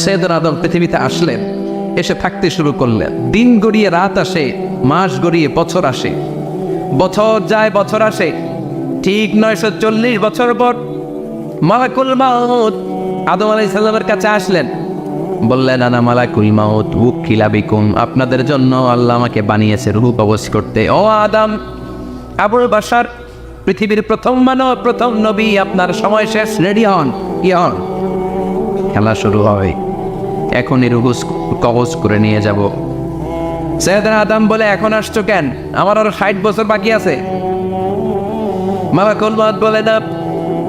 সৈয়দনা আদম পৃথিবীতে আসলেন, এসে থাকতে শুরু করলেন। দিন গড়িয়ে রাত আসে, মাস গড়িয়ে বছর আসে, বছর যায় বছর আসে। ঠিক 940 বছর পর মালাকুল মাউত আদম আলাইহিস সালামের কাছে আসলেন। বললেন, আনা মালাকুল মাউত উকিলা বিকুম, আপনাদের জন্য আল্লাহ আমাকে বানিয়েছে রূহ কবজ করতে। ও আদম, আবুল বাশার, পৃথিবীর প্রথম মানব, প্রথম নবী, আপনার সময় শেষ, রেডি হন। কি হন? খেলা শুরু হয়, এখনই রূহ কবজ করে নিয়ে যাব। সৈয়দনা আদম বলে, এখন আসছো কেন? আমার আরো 60 বছর বাকি আছে। মালাকুল মাউত বলে, না,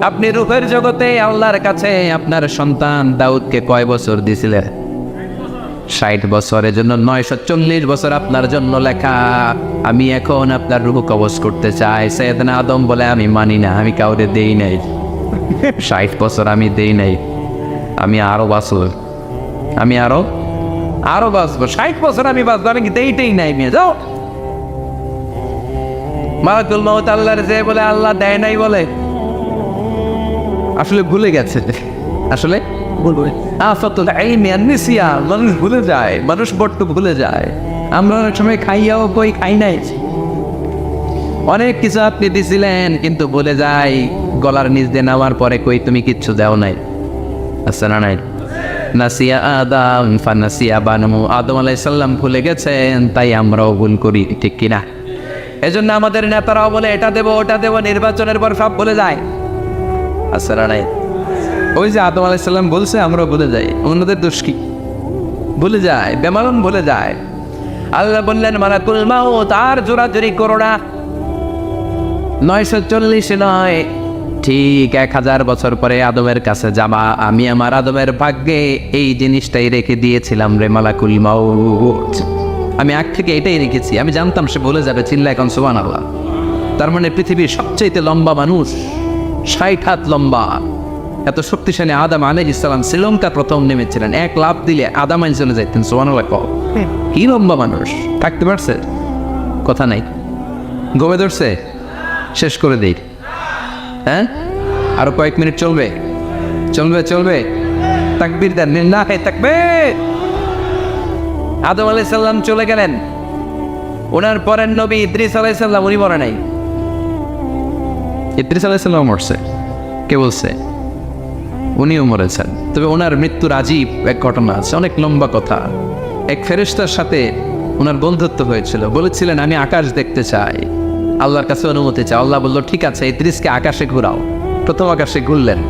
আপনি রূহের জগতে আল্লাহর কাছে আপনার সন্তান দাউদকে কয় বছর দিয়েছিলেন? 60 বছরের জন্য 940 বছর আপনার জন্য লেখা। আমি এখন আপনার রূহ কবজ করতে চাই। সৈয়দনা আদম বলে, আমি মানি না, আমি কাউরে দেই নাই। 60 বছর আমি দেই নাই, আমি আরো বাঁচব, আমি আরো বাঁচবো। 60 বছর আমি বাঁচবো, আমি দেইতেই নাই। মেয়ে যাও। মালাকুল মাউত আল্লাহর যে বলে, আল্লাহ দেয় নাই বলে, আসলে ভুলে গেছে। আসলে মানুষ ভুলে যায়, মানুষ বড্ড ভুলে যায়। আমরা অনেক সময় খাইয়াও কই খাই নাই। অনেক কিছু আপনি দিছিলেন, কিন্তু ভুলে যাই। গলার নিচ দিয়ে নামার পরে কই তুমি কিচ্ছু দেও নাই। আচ্ছা, না নাই? নাসিয়া আদম ফানাসিয়া বানু, আদম আলাইহিস সালাম ভুলে গেছেন, তাই আমরাও ভুল করি, ঠিক কিনা? এজন্য আমাদের নেতারাও বলে, এটা দেবো ওটা দেবো, নির্বাচনের পর সব ভুলে যায়। আচ্ছা, না নাই? ওই যে আদম আলাইহিস সালাম বলছে, আমরাও ভুলে যাই। অন্যদের দোষ কি? ভুলে যায়, বেমালুম ভুলে যায়। আল্লাহ বললেন, মালাকুল মাউত আর জোরাজুরি করো না। 940 নয়, ঠিক 1000 বছর পরে আদমের কাছে যাবা। আমি আমার আদমের ভাগ্যে এই জিনিসটাই রেখে দিয়েছিলাম রে মালাকুল মাউত। আমি আগ থেকে এটাই রেখেছি, আমি জানতাম সে ভুলে যাবে। চিল্লা এখন সুবহানাল্লাহ। তার মানে পৃথিবীর সবচেয়ে লম্বা মানুষ, 60 হাত লম্বা, এত শক্তিশালী আদম আলাইহিস সালাম শ্রীলঙ্কা প্রথম নেমেছিলেন। এক লাফ দিলে আদম আইন চলে যাইতেন। সুবহানাল্লাহ। কি লম্বা মানুষ, থাকতে পারছে? কথা নাই। গমে ধরছে? শেষ করে দেই। হ্যাঁ, আরো কয়েক মিনিট চলবে, চলবে চলবে। তাকবীর দেন, লিল্লাহি তাকবীর। আদম আলাইহিস সালাম চলে গেলেন। ওনার পরের নবী ইদ্রিস আলাইহিস সালাম, উনি মরে নাই। ইদ্রিস আলাইহিস সালাম মরছে, কে বলছে? উনিও মরেছেন। তবে ওনার মৃত্যুর আজীব এক ঘটনা আছে, অনেক লম্বা কথা। এক ফেরেশতার সাথে ওনার বন্ধুত্ব হয়েছিল। বলেছিলেন, আমি আকাশ দেখতে চাই, আল্লাহর কাছে অনুমতি চাই। আল্লাহ বলল, ঠিক আছে, ইদ্রিসকে আকাশে ঘুরাও। প্রথম আকাশে ঘুরলেন,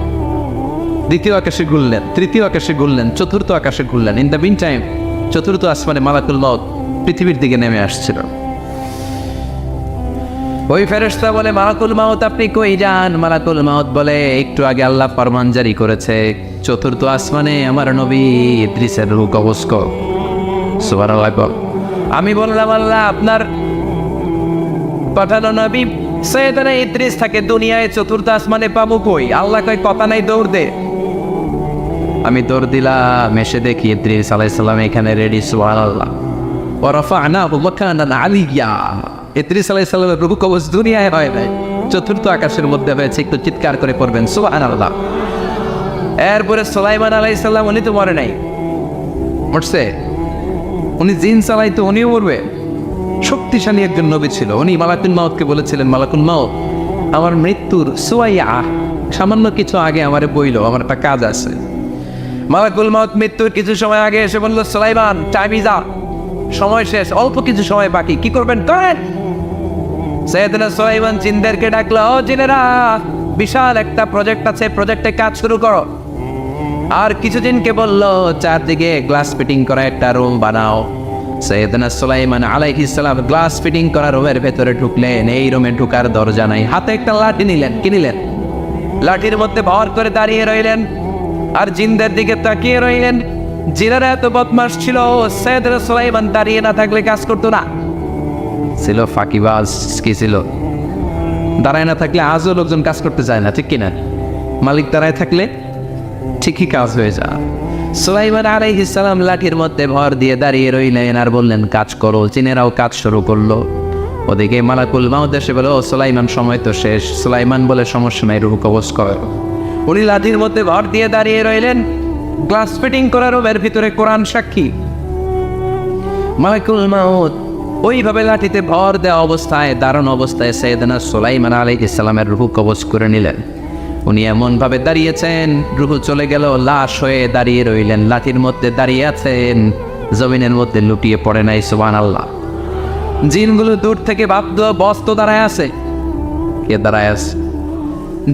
দ্বিতীয় আকাশে ঘুরলেন, তৃতীয় আকাশে ঘুরলেন, চতুর্থ আকাশে ঘুরলেন। ইন দ্য মিন টাইম চতুর্থ আসমানে মালাকুল মাউত পৃথিবীর দিকে নেমে আসছিল। ওই ফেরেশতা বলে, মালাকুল মাউত আপনি কই যান? মালাকুল মাউত বলে, একটু আগে আল্লাহ ফরমান জারি করেছে, চতুর্থ আসমানে আমার নবী ইদ্রিসের রূহ কবজ কর। সুবহানাল্লাহ। আমি বললাম, আল্লাহ আপনার পাঠানো নবী সৈয়দনা ইদ্রিস থাকে দুনিয়ায়, চতুর্থ আসমানে পাবো কই? আল্লাহ কয়, কথা নাই, দৌড় দে। আমি দৌড় দিলাম, এসে দেখি ইদ্রিস আলাইহিস সালাম এখানে রেডি। সুবহানাল্লাহ। ওয়া রাফা'নাহু মাকানান আলিয়্যা। ইদ্রিস আলাইহিস সালামের রূহ কবজ দুনিয়ায় হয় নাই, চতুর্থ আকাশের মধ্যে হয়েছে। একটু চিৎকার করে পড়বেন সুবহানাল্লাহ। এরপরে সুলাইমান আলাইহিস সালাম, উনি তো মরে নাই। মরছে? উনি জিন চালাইতো, উনিও মরবে। শক্তিশালী একজন নবী ছিল। উনি মালাকুল মাউতকে বলেছিলেন, মালাকুল মাউত আমার মৃত্যুর সুয়াইয়া, সামান্য কিছু আগে আমারে বইল, আমার একটা কাজ আছে। মালাকুল মাউত মৃত্যুর কিছু সময় আগে এসে বলল, সুলাইমান টাইম ইজ আপ, সময় শেষ, অল্প কিছু সময় বাকি, কি করবেন করেন। সৈয়দনা সুলাইমান জিনদেরকে ডাকলো, ও জিনেরা, বিশাল একটা প্রজেক্ট আছে, প্রজেক্টে কাজ শুরু করো। আর কিছু জিনকে বলল, চারদিকে গ্লাস ফিটিং করা একটা রুম বানাও। সৈয়দনা সুলাইমান আলাইহিস সালাম গ্লাস ফিটিং করা রুমের ভেতরে ঢুকলেন। এই রুমে ঢুকার দরজা নাই। হাতে একটা লাঠি নিলেন। কি নিলেন? লাঠির মধ্যে ভর করে দাঁড়িয়ে রইলেন আর জিনদের দিকে তাকিয়ে রইলেন। জিনেরা এত বদমাশ ছিল, সৈয়দনা সুলাইমান দাঁড়িয়ে না থাকলে কাজ করতো না। ছিল ফাঁকিবাজ। কি ছিল? দাঁড়ায় না থাকলে আজও লোকজন কাজ করতে চায় না, ঠিক কিনা? মালিক দাঁড়ায় থাকলে ঠিকই কাজ হয়ে যায়। সুলাইমান আলাইহিস সালাম লাঠির মধ্যে ভর দিয়ে দাঁড়িয়ে রইলেন আর বললেন, কাজ করো। জিনেরাও কাজ শুরু করলো। ওদিকে মালাকুল মাউত এসে বলে, ও সুলাইমান সময় তো শেষ। সুলাইমান বলে, সমস্যা নাই, রূহ কবজ করো। উনি লাঠির মধ্যে ভর দিয়ে দাঁড়িয়ে রইলেন। গ্লাস ফিটিং করা রুমের ভিতরে কোরআন সাক্ষী। মালাকুল মাউত ওইভাবে লাঠিতে ভর দেওয়া অবস্থায়, দারুণ অবস্থায় সাইয়েদনা সুলাইমান আলাইহিস সালামের রূহ কবজ করে নিলেন। উনি এমনভাবে দাঁড়িয়েছেন, রূহ চলে গেল, লাশ হয়ে দাঁড়িয়ে রইলেন। লাঠির মধ্যে দাঁড়িয়ে আছেন, জমিনের মধ্যে লুটিয়ে পড়ে নাই। সুবহানাল্লাহ। জিনগুলো দূর থেকে ভাবত বস তো দাঁড়ায় আছে। কে দাঁড়ায় আছে?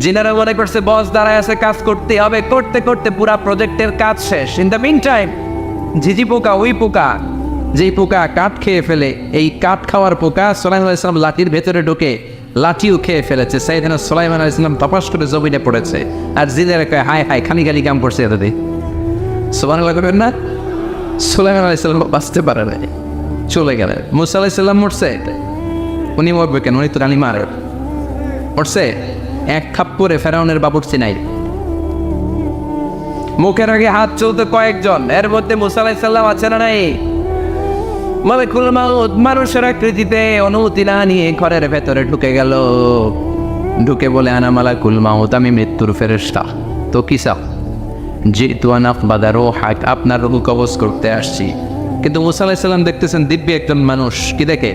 জিনারা মনে করছে বস দাঁড়ায় আছে, কাজ করতে হবে। করতে করতে পুরা প্রজেক্টের কাজ শেষ। ইন দ্য মিন টাইম ঝিঝি পোকা, ওই পোকা যেই পোকা কাঠ খেয়ে ফেলে, এই কাঠ খাওয়ার পোকা সুলাইমান আলাইহিস সালাম লাঠির ভেতরে ঢুকে লাঠিও খেয়ে ফেলেছে। সাইয়েদনা সুলাইমান আলাইহিস সালাম তপাস করে জমিনে পড়েছে। আর জিনেরা কয় হায় হায়, খালি খালি কাম করছে এতদিন। সুবহানাল্লাহ করবেন না? সুলাইমান আলাইহিস সালাম বাঁচতে পারে নাই, চলে গেলেন। মুসা আলাইহিস সালাম মরছে, উনি মরবে কেন? উনি তো রানী মারে মরছে। এক খাপ্পরে ফেরাউনের বাবুর্চি নাই, মুখের আগে হাত চলতে কয়েকজন, এর মধ্যে মুসা আলাইহিস সালাম আছে না নাই? মালাকুল মাউত মানুষের আকৃতিতে অনুমতি না নিয়ে ঘরের ভেতরে ঢুকে গেল। ঢুকে বলে আনা মালাকুল মাউত, আমি মৃত্যুর ফেরেশতা। তো কি চাও? জিতু আন আকবাদা রূহাক, আপনার রূহ কবজ করতে আসছি। কিন্তু মুসা আলাইহিস সালাম দেখতেছেন দিব্যি একজন মানুষ, কি দেখে?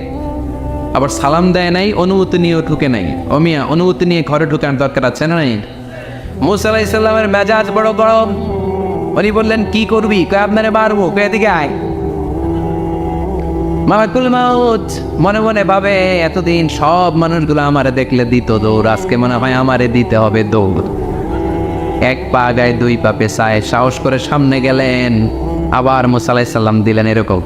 আবার সালাম দেয় নাই, অনুমতি নিয়েও ঢুকে নাই। অমিয়া অনুমতি নিয়ে ঘরে ঢুকানোর দরকার আছে না নাই? মুসা আলাইহিস সালামের মেজাজ বড় গরম। উনি বললেন কি করবি? কয় আপনারে মারবো। কয় এদিকে আয়। মালাকুল মাউত মনে মনে ভাবে এতদিন সব মানুষগুলো আমারে দেখলে দিত দৌড়, আজকে মনে হয় আমারে দিতে হবে দৌড়। এক পা গায়ে দুই পা পেছায় সাহস করে সামনে গেলেন। আবার মুসা আলাইহিস সালাম দিলেন এরকম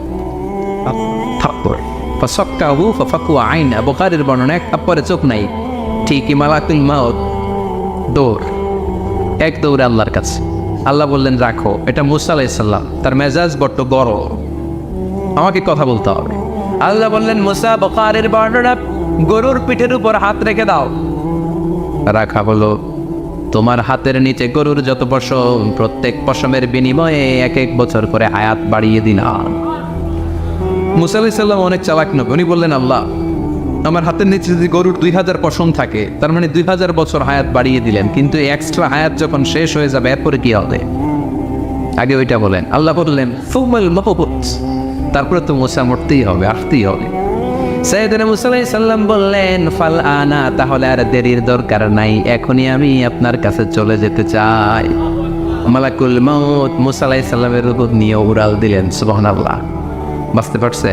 থাপ্পড়। ফাসাক্কাহু ফাফাকুয়া আইনা, বুখারীর বর্ণনা, এক থাপ্পড়ে চোখ নাই। ঠিকই মালাকুল মাউত দৌড়, এক দৌড়ে আল্লাহর কাছে। আল্লাহ বললেন রাখো, এটা মুসা আলাইহিস সালাম, তার মেজাজ বড্ড গরম, আমাকে কথা বলতে হবে। আল্লাহ বললেন মুসা, বুখারীর বর্ণনা, গরুর পিঠের উপর হাত রেখে দাও। রাখা হলো। তোমার হাতের নিচে গরুর যত পশম, প্রত্যেক পশমের বিনিময়ে এক এক বছর করে হায়াত বাড়িয়ে দিলাম। মুসা আলাইহিস সালাম অনেক চালাক নবী। উনি বললেন আল্লাহ, আমার হাতের নিচে যদি গরুর 2000 পশম থাকে, তার মানে 2000 বছর হায়াত বাড়িয়ে দিলেন। কিন্তু এক্সট্রা হায়াত যখন শেষ হয়ে যাবে এরপরে কি হবে? আগে ওইটা বলেন। আল্লাহ বললেন ফুমাল মাহবুত, তারপরে তো মুসা মরতেই হবে, আসতেই হবে। সাইয়েদনা মুসা আলাইহিস সালাম বললেন ফাল আনা, তাহলে আর দেরির দরকার নাই, এখনই আমি আপনার কাছে চলে যেতে চাই। মালাকুল মাউত মুসা আলাইহিস সালামের রূহ নিয়ে উড়াল দিলেন। সুবহানাল্লাহ। বাঁচতে পারছে?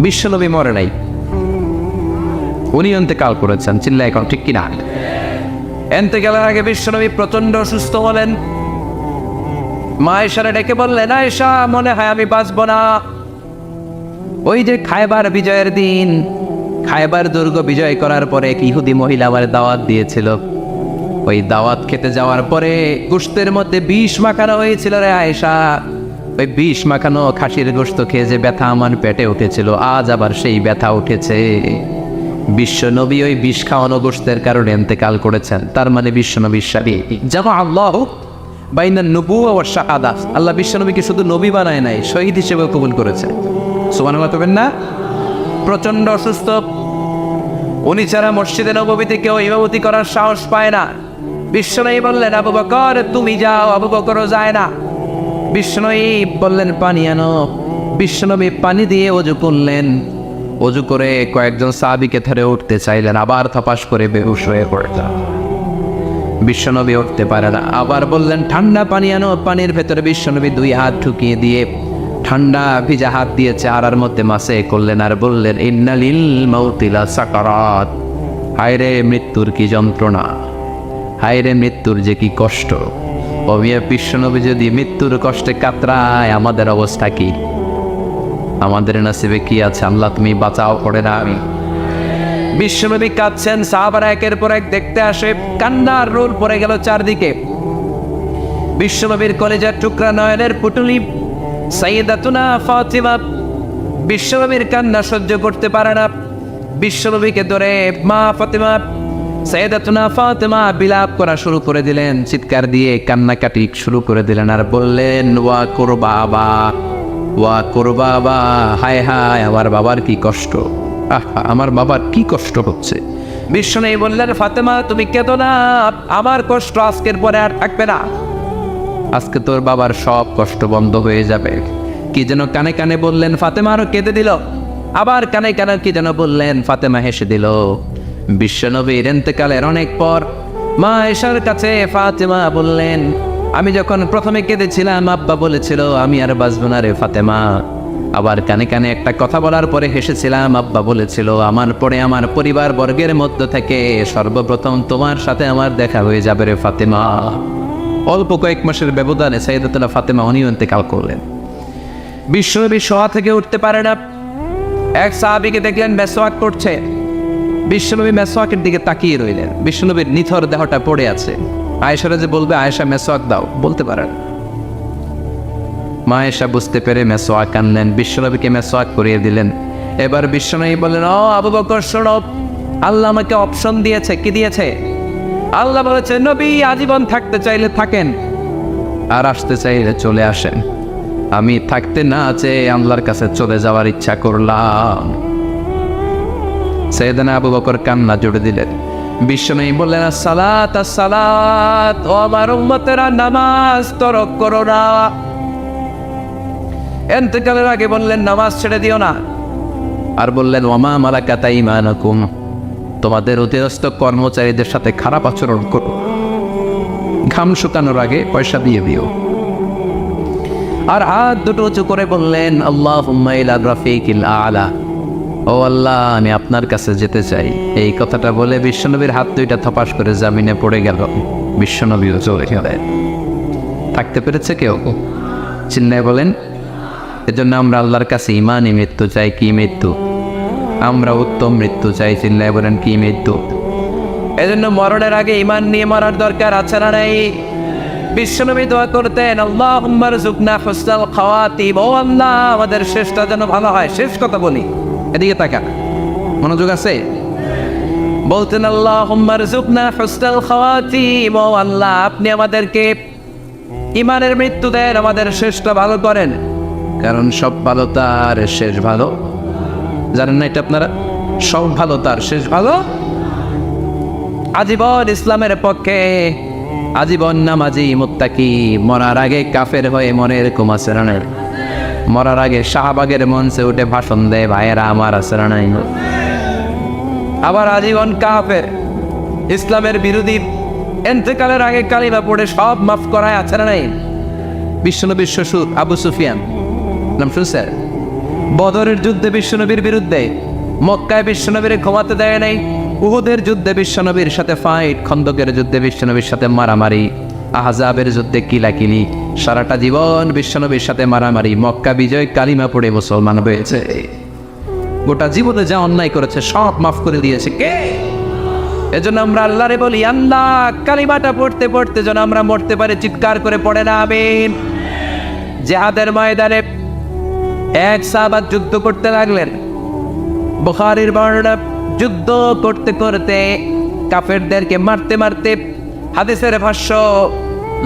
বিশ্বনবী মরে নাই, উনি ইন্তেকাল করেছেন। চিল্লা এখন ঠিক কিনা? ইন্তেকালের আগে বিশ্বনবী প্রচন্ড অসুস্থ হলেন। মা আয়েশারে ডেকে বললেন, আয়েশা মনে হয় আমি বাঁচব না। ওই যে খায়বার বিজয়ের দিন, খায়বার দুর্গ বিজয় করার পরে এক ইহুদি মহিলা আমার দাওয়াত দিয়েছিল। ওই দাওয়াত খেতে যাওয়ার পরে গোশতের মধ্যে বিষ মাখানো হয়েছিল রে আয়েশা। ওই বিষ মাখানো খাসির গোশত খেয়ে যে ব্যথা আমার পেটে উঠেছিল, আজ আবার সেই ব্যথা উঠেছে। বিশ্বনবী ওই বিষ খাওয়ানো গোশতের কারণে ইন্তেকাল করেছেন। তার মানে বিশ্বনবীর সাথে জামা আল্লাহ বাইনা নবুওয়া ওয়া শাহাদাত, আল্লাহ বিশ্বনবীকে শুধু নবী বানায় নাই, শহীদ হিসেবে কবুল করেছে। সুবহানাল্লাহ করবেন না? প্রচন্ড অসুস্থ, উনি ছাড়া মসজিদে নববীতে কেউ ইমামতি করার সাহস পায় না। বিশ্বনবী বললেন আবু বকর তুমি যাও, আবু বকরও যায় না। বিশ্বনবী বললেন পানি আনো। বিশ্বনবী পানি দিয়ে ওযু করলেন। ওযু করে কয়েকজন সাহাবীকে ধরে উঠতে চাইলেন, আবার থপাস করে বেহুশ হয়ে পড়লেন। বিশ্বনবী উঠতে পারে না। আবার বললেন ঠান্ডা পানি আনো। পানির ভেতরে বিশ্বনবী 2 হাত ঢুকিয়ে দিয়ে ঠান্ডা ভিজা হাত দিয়ে চেহারার মধ্যে মাসে করলেন আর বললেন ইন্নালিল মাউতি লা সাকারাত, হায়রে মৃত্যুর কি যন্ত্রণা, হায়রে মৃত্যুর যে কি কষ্ট। ও মিয়া, বিশ্বনবী যদি মৃত্যুর কষ্টে কাতরায়, আমাদের অবস্থা কি? আমাদের নসিবে কি আছে? আল্লাহ তুমি বাঁচাও করে না। আমি বিশ্বনবী কাঁদছেন, সাহাবারা একের পর এক দেখতে আসে, কান্নার রোল পড়ে গেল চারদিকে। বিশ্বনবীর কলেজার টুকরা নয়নের পুটুলি সাইয়েদাতুনা ফাতিমা বিশ্বনবীর কান্না সহ্য করতে পারে না। বিশ্বনবীকে ধরে মা ফাতিমা, সাইয়েদাতুনা ফাতিমা বিলাপ করা শুরু করে দিলেন, চিৎকার দিয়ে কান্নাকাটি শুরু করে দিলেন আর বললেন ওয়া কুরবাবা, ওয়া কুরবাবা, হায় হায় আমার বাবার কি কষ্ট, আমার বাবার কি কষ্ট হচ্ছে। বিশ্বনবী বললেন ফাতেমা তুমি কেঁদো না, আমার কষ্ট আজকের পরে আর থাকবে না। আজকে তোর বাবার সব কষ্ট বন্ধ হয়ে যাবে। কি যেন কানে কানে বললেন, ফাতেমা আরো কেঁদে দিল। আবার কানে কানে কি যেন বললেন, ফাতেমা হেসে দিল। বিশ্বনবীর ইন্তেকালের অনেক পর মা আয়েশার কাছে ফাতেমা বললেন, আমি যখন প্রথমে কেঁদেছিলাম আব্বা বলেছিল আমি আর বাঁচবো না রে ফাতেমা। আবার কানে কানে একটা কথা বলার পরে হেসেছিলাম, আব্বা বলেছিল আমার পরে আমার পরিবার বর্গের মধ্য থেকে সর্বপ্রথম তোমার সাথে আমার দেখা হয়ে যাবে রে ফাতেমা। অল্প কয়েক মাসের ব্যবধানে সাইয়েদাতুনা ফাতেমা উনিও ইন্তেকাল করলেন। বিশ্বনবী শোয়া থেকে উঠতে পারে না। এক সাহাবীকে দেখলেন মেসওয়াক করছে। বিশ্বনবী মেসওয়াকের দিকে তাকিয়ে রইলেন। বিশ্বনবীর নিথর দেহটা পড়ে আছে। আয়েশারা যে বলবে আয়েশা মেসওয়াক দাও, বলতে পারেন। মা আয়েশা বুঝতে পেরে মেসওয়াক আনলেন, বিশ্বনবীকে মেসওয়াক করিয়ে দিলেন। এবার বিশ্বনবী বললেন, ও আবু বকর শোনো, আল্লাহ আমাকে অপশন দিয়েছে। কি দিয়েছে? আল্লাহ বলেছে নবী আজীবন থাকতে চাইলে থাকেন, আর আসতে চাইলে চলে আসেন। আমি থাকতে না চেয়ে আল্লাহর কাছে চলে যাওয়ার ইচ্ছা করলাম। সাইয়েদনা আবু বকর কান্না জুড়ে দিলেন। বিশ্বনবী বললেন, আসসালাত আসসালাত, ও আমার উম্মতেরা নামাজ তরক করো না। ইন্তেকালের আগে বললেন নামাজ ছেড়ে দিও না। আর বললেন, ওয়ামা মালাকাত আইমানুকুম, তোমাদের অধীনস্থ কর্মচারীদের সাথে খারাপ আচরণ করো। ঘাম শুকানোর আগে পয়সা দিয়ে দিও। আর হাত দুটো উঁচু করে বললেন, আল্লাহুম্মা ইলা রাফিকিল আলা, ও আল্লাহ আমি আপনার কাছে যেতে চাই। এই কথাটা বলে বিশ্বনবীর হাত দুইটা থপাস করে জামিনে পড়ে গেল। বিশ্বনবীও চলে গেলেন। থাকতে পেরেছে কেউ? চিন্নায় বলেন। এজন্য আমরা আল্লাহর কাছে ইমানই মৃত্যু চাই। কি মৃত্যু? আমরা উত্তম মৃত্যু চাই। চিন্নায় বলেন কি মৃত্যু? এজন্য মরণের আগে ইমান নিয়ে মরার দরকার আছে না নাই? বিশ্বনবী দোয়া করতেন, আল্লাহুম্মা রযুকনা হুসনাল খাওয়াতিম, ও আল্লাহ আমাদের শেষটা যেন ভালো হয়। শেষ কথা বলি, এদিকে তাকা, মনোযোগ আছে? বলতেন, আল্লাহুম্মা রযুকনা হুসনাল খাওয়াতিম, ও আল্লাহ আপনি আমাদেরকে ইমানের মৃত্যু দেন, আমাদের শেষটা ভালো করেন। কারণ সব ভালো তার শেষ ভালো। জানেন না এটা আপনারা? সব ভালো তার শেষ ভালো। আজীবন ইসলামের পক্ষে, আজীবন নামাজি মুত্তাকি, মরার আগে কাফের হয়ে মরে, এরকম আছে না? মরার আগে শাহবাগের মঞ্চে উঠে ভাষণ দেয়, ভাইয়েরা আমার আছে না নাই? আবার আজীবন কাফের, ইসলামের বিরোধী, ইন্তেকালের আগে কালিমা পড়ে সব মাফ করায় আছে না নাই? বিশ্বনবীর শ্বশুর আবু সুফিয়ান, নাম শুনছেন? বদরের যুদ্ধে বিশ্বনবীর বিরুদ্ধে, মক্কায় বিশ্বনবীর ঘুমাতে দেয় নাই। উহুদের যুদ্ধে বিশ্বনবীর সাথে ফাইট, খন্দকের যুদ্ধে বিশ্বনবীর সাথে মারামারি, আহজাবের যুদ্ধে কিলাকিলি, সারাটা জীবন বিশ্বনবীর সাথে মারামারি। মক্কা বিজয়, কালিমা পড়ে মুসলমান হয়েছে। গোটা জীবনে যা অন্যায় করেছে সব মাফ করে দিয়েছে কে? এজন্য আমরা আল্লাহরে বলি, আল্লাহ কালিমাটা পড়তে পড়তে যেন আমরা মরতে পারি। চিৎকার করে পড়ে না আমিন। জিহাদের ময়দানে এক সাহাবা যুদ্ধ করতে লাগলেন। বুখারীর বর্ণনা, যুদ্ধ করতে করতে কাফেরদেরকে মারতে মারতে, হাদিসের ভাষ্য,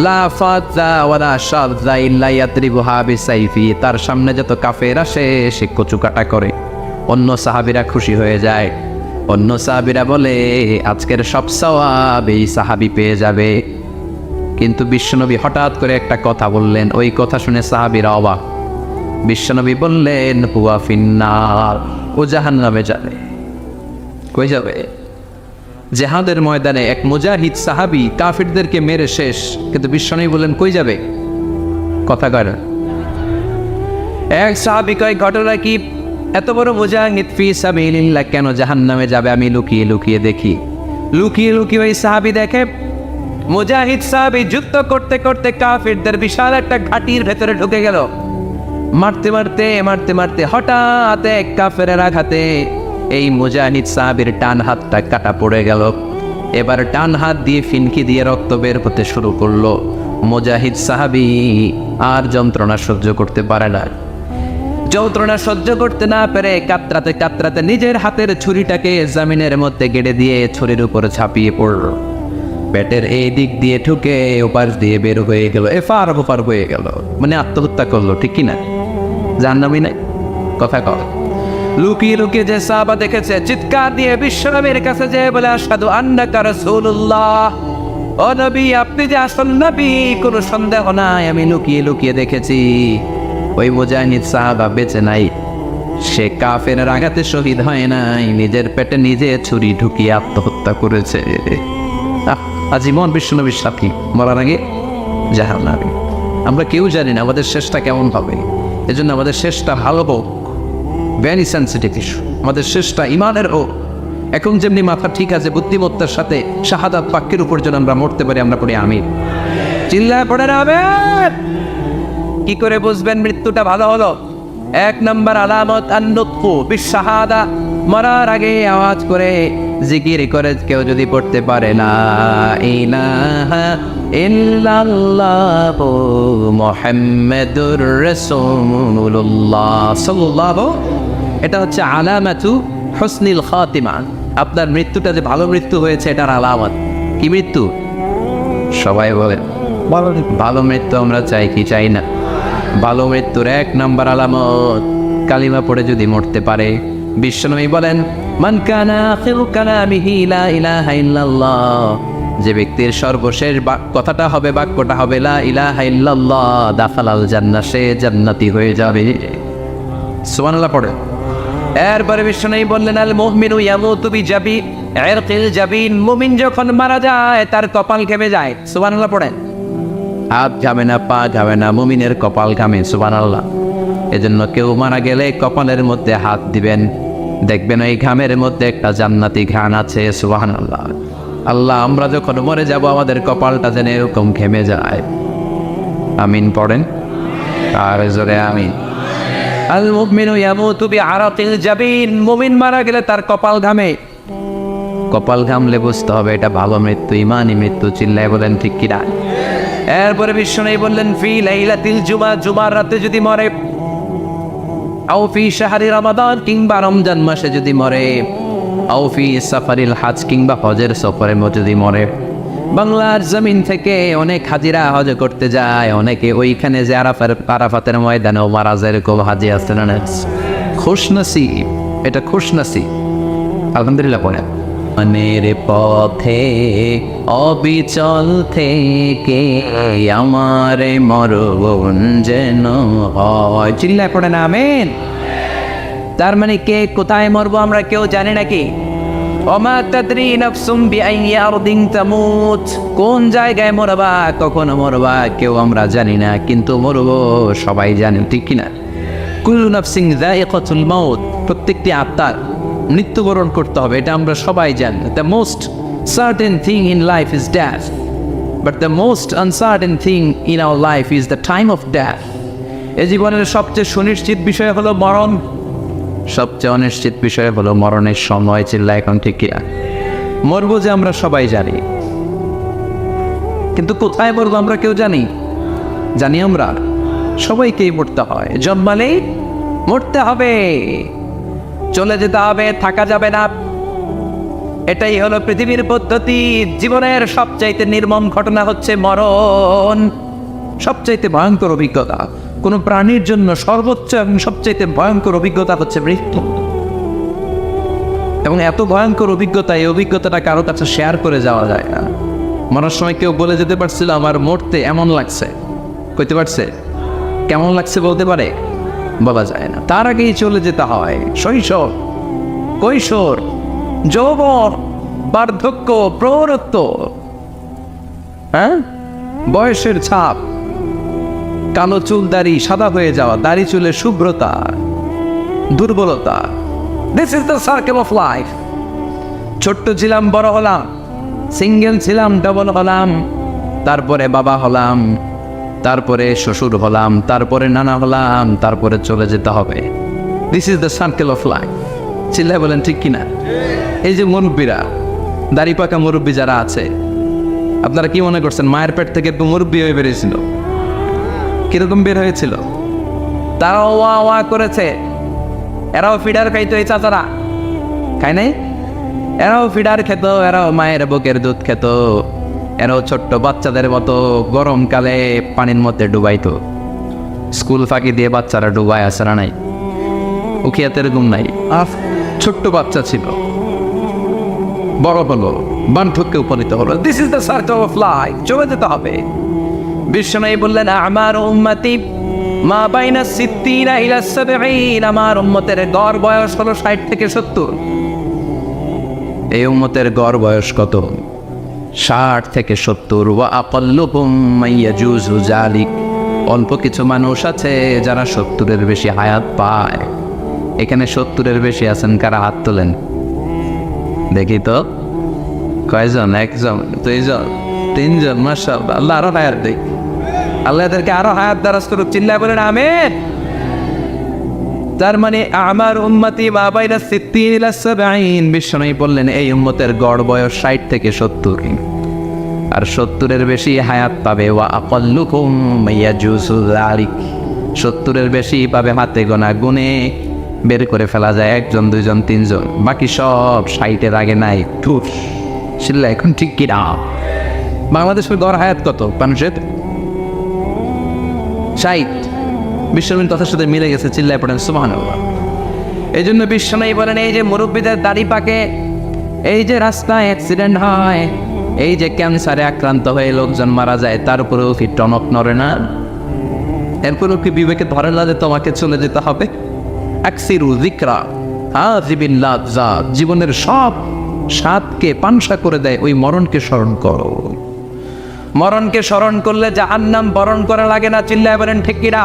লা ফাজা ওয়ালা শাযা ইল্লা ইয়াতরিবুহা বিসাইফি, তার সামনে যত কাফের আসে সে কচুকাটা করে। অন্য সাহাবীরা খুশি হয়ে যায়। অন্য সাহাবীরা বলে আজকের সব সওয়াব এই সাহাবী পেয়ে যাবে। কিন্তু বিশ্বনবী হঠাৎ করে একটা কথা বললেন, ওই কথা শুনে সাহাবীরা অবাক। বিশ্বনবী বললেন, হুয়া ফিন্নার, ও জাহান্নামে যাবে। কই যাবে? জিহাদের ময়দানে এক মুজাহিদ সাহাবী কাফিরদেরকে মেরে শেষ, কিন্তু বিশ্বনবী বললেন কই যাবে? কথা কয় না। এক সাহাবী কয়, ঘটনা কি? এত বড় মুজাহিদ ফি সাবিলিল্লাহ কেন জাহান্নামে যাবে? আমি লুকিয়ে লুকিয়ে দেখি। লুকিয়ে লুকিয়ে ওই সাহাবী দেখে, মুজাহিদ সাহাবী যুদ্ধ করতে করতে কাফিরদের বিশাল একটা ঘাটির ভেতরে ঢুকে গেল। মারতে মারতে মারতে মারতে হঠাৎ এক কাফেরের আঘাতে এই মুজাহিদ সাহাবীর ডান হাতটা কাটা পড়ে গেল। এবার ডান হাত দিয়ে ফিনকি দিয়ে রক্ত বের হতে শুরু করলো। মুজাহিদ সাহাবী আর যন্ত্রণা সহ্য করতে পারে না। যন্ত্রণা সহ্য করতে না পেরে কাতরাতে কাতরাতে নিজের হাতের ছুরিটাকে জমিনের মধ্যে গেড়ে দিয়ে ছুরির উপরে ঝাঁপিয়ে পড়ল। পেটের এই দিক দিয়ে ঢুকে ওপার দিয়ে বের হয়ে গেল, এফার ওপার হয়ে গেল। মানে আত্মহত্যা করলো, ঠিক কিনা? জাহান্নামী নাই? কথা কর। লুকিয়ে লুকিয়ে যে সাহাবা দেখেছে চিৎকার দিয়ে বিশ্বনবীর কাছে যেয়ে বলে, আশহাদু আন্নাকা রাসূলুল্লাহ, ও নবী, আপনি যে আসল নবী কোনো সন্দেহ নাই, আমি লুকিয়ে লুকিয়ে দেখেছি ওই মুজাহিদ সাহাবা বেঁচে নাই, সে কাফের আঘাতে শহীদ হয় নাই, নিজের পেটে নিজে ছুরি ঢুকিয়ে আত্মহত্যা করেছে। আজীবন বিশ্বনবীর সাথী, মরার আগে জাহান্নামী। আমরা কেউ জানি না আমাদের শেষটা কেমন হবে, এজন্য আমাদের শেষটা ভালো হোক, ভেরি সেন্সিটিভ ইস্যু। আমাদের শেষটা ইমানের হোক। এখন যেমনি মাথা ঠিক আছে, বুদ্ধিমত্তার সাথে শাহাদাত বাক্যের উপর যেন আমরা মরতে পারি, আমরা পড়ি আমিন। চিল্লায় পড়ে না হবে। কি করে বুঝবেন মৃত্যুটা ভালো হলো? এক নম্বর আলামত আন-নুতকু বিশ-শাহাদা, মরার আগে আওয়াজ করে জিকির করে কেউ যদি পড়তে পারে লা ইলাহা ইল্লাল্লাহু মুহাম্মাদুর রাসূলুল্লাহ সাল্লাল্লাহু, এটা হচ্ছে আলামাতু হুসনিল খাতিমা। আপনার মৃত্যুটা যে ভালো মৃত্যু হয়েছে এটার আলামত। কি মৃত্যু? সবাই বলেন ভালো মৃত্যু আমরা চাই কি চাই না? ভালো মৃত্যুর এক নম্বর আলামত কালিমা পড়ে যদি মরতে পারে। বিশ্বনবী বলেন মান কানা আখিরু কালামিহি লা ইলাহা ইল্লাল্লাহ, যে ব্যক্তির সর্বশেষ কথাটা হবে, বাক্যটা হবে লা ইলাহা ইল্লাল্লাহ, দাখালাল জান্নাহ, সে জান্নাতি হয়ে যাবে। সুবহানাল্লাহ পড়ে। এরপরে বিশ্বনবী বললেন আল মুমিনু ইয়ামুতু বিজাবি ইরকিল জাবিন, মুমিন যখন মারা যায় তার কপাল ঘেমে যায়। সুবহানাল্লাহ পড়েন। হাত ঘামে না, পা ঘামে না, মুমিনের কপাল ঘামে। সুবহানাল্লাহ। এজন্য কেউ মারা গেলে কপালের মধ্যে হাত দিবেন, দেখবেন ওই ঘামের মধ্যে একটা জান্নাতি ঘ্রাণ আছে। সুবহানাল্লাহ। আল্লাহ, আমরা যখন মরে যাব আমাদের কপালটা যেন এরকম ঘেমে যায়। আমিন পড়েন আর জোরে আমিন। আল মুমিনু ইয়ামুতু বিআরাকিল জাবিন, মুমিন মারা গেলে তার কপাল ঘামে। কপাল ঘামলে বুঝতে হবে এটা ভালো মৃত্যু, ইমানি মৃত্যু। চিল্লায় বলেন ঠিক কিনা? এরপরে বিশ্বনবী বললেন ফি লাইলাতিল জুমা, জুমার রাতে যদি মরে, আও ফি শাহরি রমাদান, কিংবা রমজান মাসে যদি মরে, আও ফি সাফারিল হজ, কিংবা হজের সফরে যদি মরে। বাংলার জমিন থেকে অনেক হাজিরা হজ করতে যায়, অনেকে ওইখানে যে আরাফাতের ময়দানেও মারা যায়, এরকম হাজি আছে না? খুশনসিব, এটা খুশনসিব। আলহামদুলিল্লাহ পড়ে। মনের পথে অবিচল থেকে আমার মরণ যেন হয়। চিল্লায় পড়ে না আমিন। তার মানে কে কোথায় মরবো আমরা কেউ জানি নাকি? ওমা তাদরি নাফসুম বিআইয়ি আরদিন তামুত, কোন জায়গায় মরবা, কখন মরবা কেউ আমরা জানি না, কিন্তু মরবো সবাই জানে, ঠিক কিনা? কুল্লু নাফসিন যায়িকাতুল মাউত, প্রত্যেকটি আত্মার মৃত্যুবরণ করতে হবে, এটা আমরা সবাই জানি। The most certain thing in life is death, but the most uncertain thing in our life is the time of death. এই জীবনের সবচেয়ে সুনিশ্চিত বিষয় হলো মরণ, সবচেয়ে অনিশ্চিত বিষয় হলো মরণের সময়। চিল্লা এখন ঠিক কিনা? মরবো যে আমরা সবাই জানি, কিন্তু কোথায় মরবো আমরা কেউ জানি? জানি আমরা সবাইকেই মরতে হয়, জন্মালেই মরতে হবে, চলে যেতে হবে, থাকা যাবে না। এটাই হলো পৃথিবীর পদ্ধতি। জীবনের সবচাইতে নির্মম ঘটনা হচ্ছে মরণ, সবচাইতে ভয়ঙ্কর অভিজ্ঞতা। কোন প্রাণীর জন্য সর্বোচ্চ এবং সবচাইতে ভয়ঙ্কর অভিজ্ঞতা হচ্ছে মৃত্যু। এবং এত ভয়ঙ্কর অভিজ্ঞতা, এই অভিজ্ঞতাটা কারো কাছে শেয়ার করে যাওয়া যায় না। মরার সময় কেউ বলে যেতে পারছিল আমার মরতে এমন লাগছে, কইতে পারছে? কেমন লাগছে বলতে পারে? বলা যায় না। তার আগেই চলে যেতে হয় শৈশব, কৈশোর, যৌবন, বার্ধক্য, প্রৌঢ়ত্ব, বয়সের ছাপ, কালো চুল দাড়ি সাদা হয়ে যাওয়া, দাড়ি চুলের শুভ্রতা, দুর্বলতা। This is the circle of life. ছোট্ট ছিলাম, বড় হলাম, সিঙ্গেল ছিলাম, ডবল হলাম, তারপরে বাবা হলাম, তারপরে শ্বশুর হলাম, তারপরে নানা হলাম, তারপরে চলে যেতে হবে। This is the circle of life. চিল্লায় বলেন ঠিক কিনা? এই যে মুরব্বীরা, দাড়ি পাকা মুরব্বী যারা আছে, আপনারা কি মনে করছেন মায়ের পেট থেকে মুরব্বী হয়ে বেরিয়েছিল? কিরকম বের হয়েছিল? তারাও ওয়া ওয়া করেছে, এরাও ফিডার খাইতো, এই চাচারা খায় নাই? এরাও ফিডার খেত, এরাও মায়ের বুকের দুধ খেত, এরাও ছোট্ট বাচ্চাদের মতো গরমকালে পানির মধ্যে ডুবাইতো। স্কুল ফাঁকি দিয়ে বাচ্চারা ডুবায়, আসে না নাই? উখিয়াতে এরকম নাই? ছোট্ট বাচ্চা ছিল, বড় হলো, বার্ধক্যে উপনীত হলো। This is the circle of life, চলে যেতে হবে। বিশ্বনবী বললেন, আমার উম্মতি মা বাইনা সিত্তিনা ইলা সাবঈন, আমার উম্মতের গড় বয়স হলো 60 থেকে 70। এই উম্মতের গড় বয়স কত? 60 থেকে 70। ওয়া আকাল্লুহুম মাইয়াজুজু যালিক, অল্প কিছু মানুষ আছে যারা 70-এর বেশি হায়াত পায়। এখানে 70-এর বেশি আছেন কারা? হাত তোলেন দেখি তো। কয়জন? একজন, দুইজন, তিনজন। মাশাআল্লাহ, আল্লাহ আরো হায়াত দেয়। আল্লাহ এদেরকে আরো হায়াত দারাজ করুক। চিল্লায় বলেন আমিন। তার মানে আমার উম্মতি মা বাইনা সিত্তিন ইলা সাবঈন, বিশ্বনবী বললেন এই উম্মতের গড় বয়স 60 থেকে 70, আর 70-এর বেশি হায়াত পাবে। ওয়া আকাল্লুকুম মাইয়াজুজু যালিক, 70-এর বেশি পাবে হাতে গোনা, গুনে বের করে ফেলা যায় 1 জন 2 জন 3 জন, বাকি সব 60-এর আগে নাই। ঠুস শিল্লা। এখন ঠিক কি না? বাংলাদেশের গড় হায়াত কত মানুষের? 60। বিশ্বনবীর কথার সাথে মিলে গেছে। চিল্লায় পড়েন সুবহানাল্লাহ। এই জন্য বিশ্বনবী বলেন, এই যে মুরব্বীদের দাড়ি পাকে, এই যে রাস্তায় অ্যাক্সিডেন্ট হয়, এই যে ক্যান্সারে আক্রান্ত হয়ে লোকজন মারা যায়, তার উপরেও কি টনক নড়ে না? এরপরেও কি বিবেকে ধরে না যে তোমাকে চলে যেতে হবে? আকসিরু যিকরা হাযিবিল লাযযাত, জীবনের সব স্বাদকে পানসা করে দেয় ওই মরণকে স্মরণ করো। মরণকে স্মরণ করলে জাহান্নাম বরণ করা লাগে না। চিল্লায় বলেন ঠিক কিনা?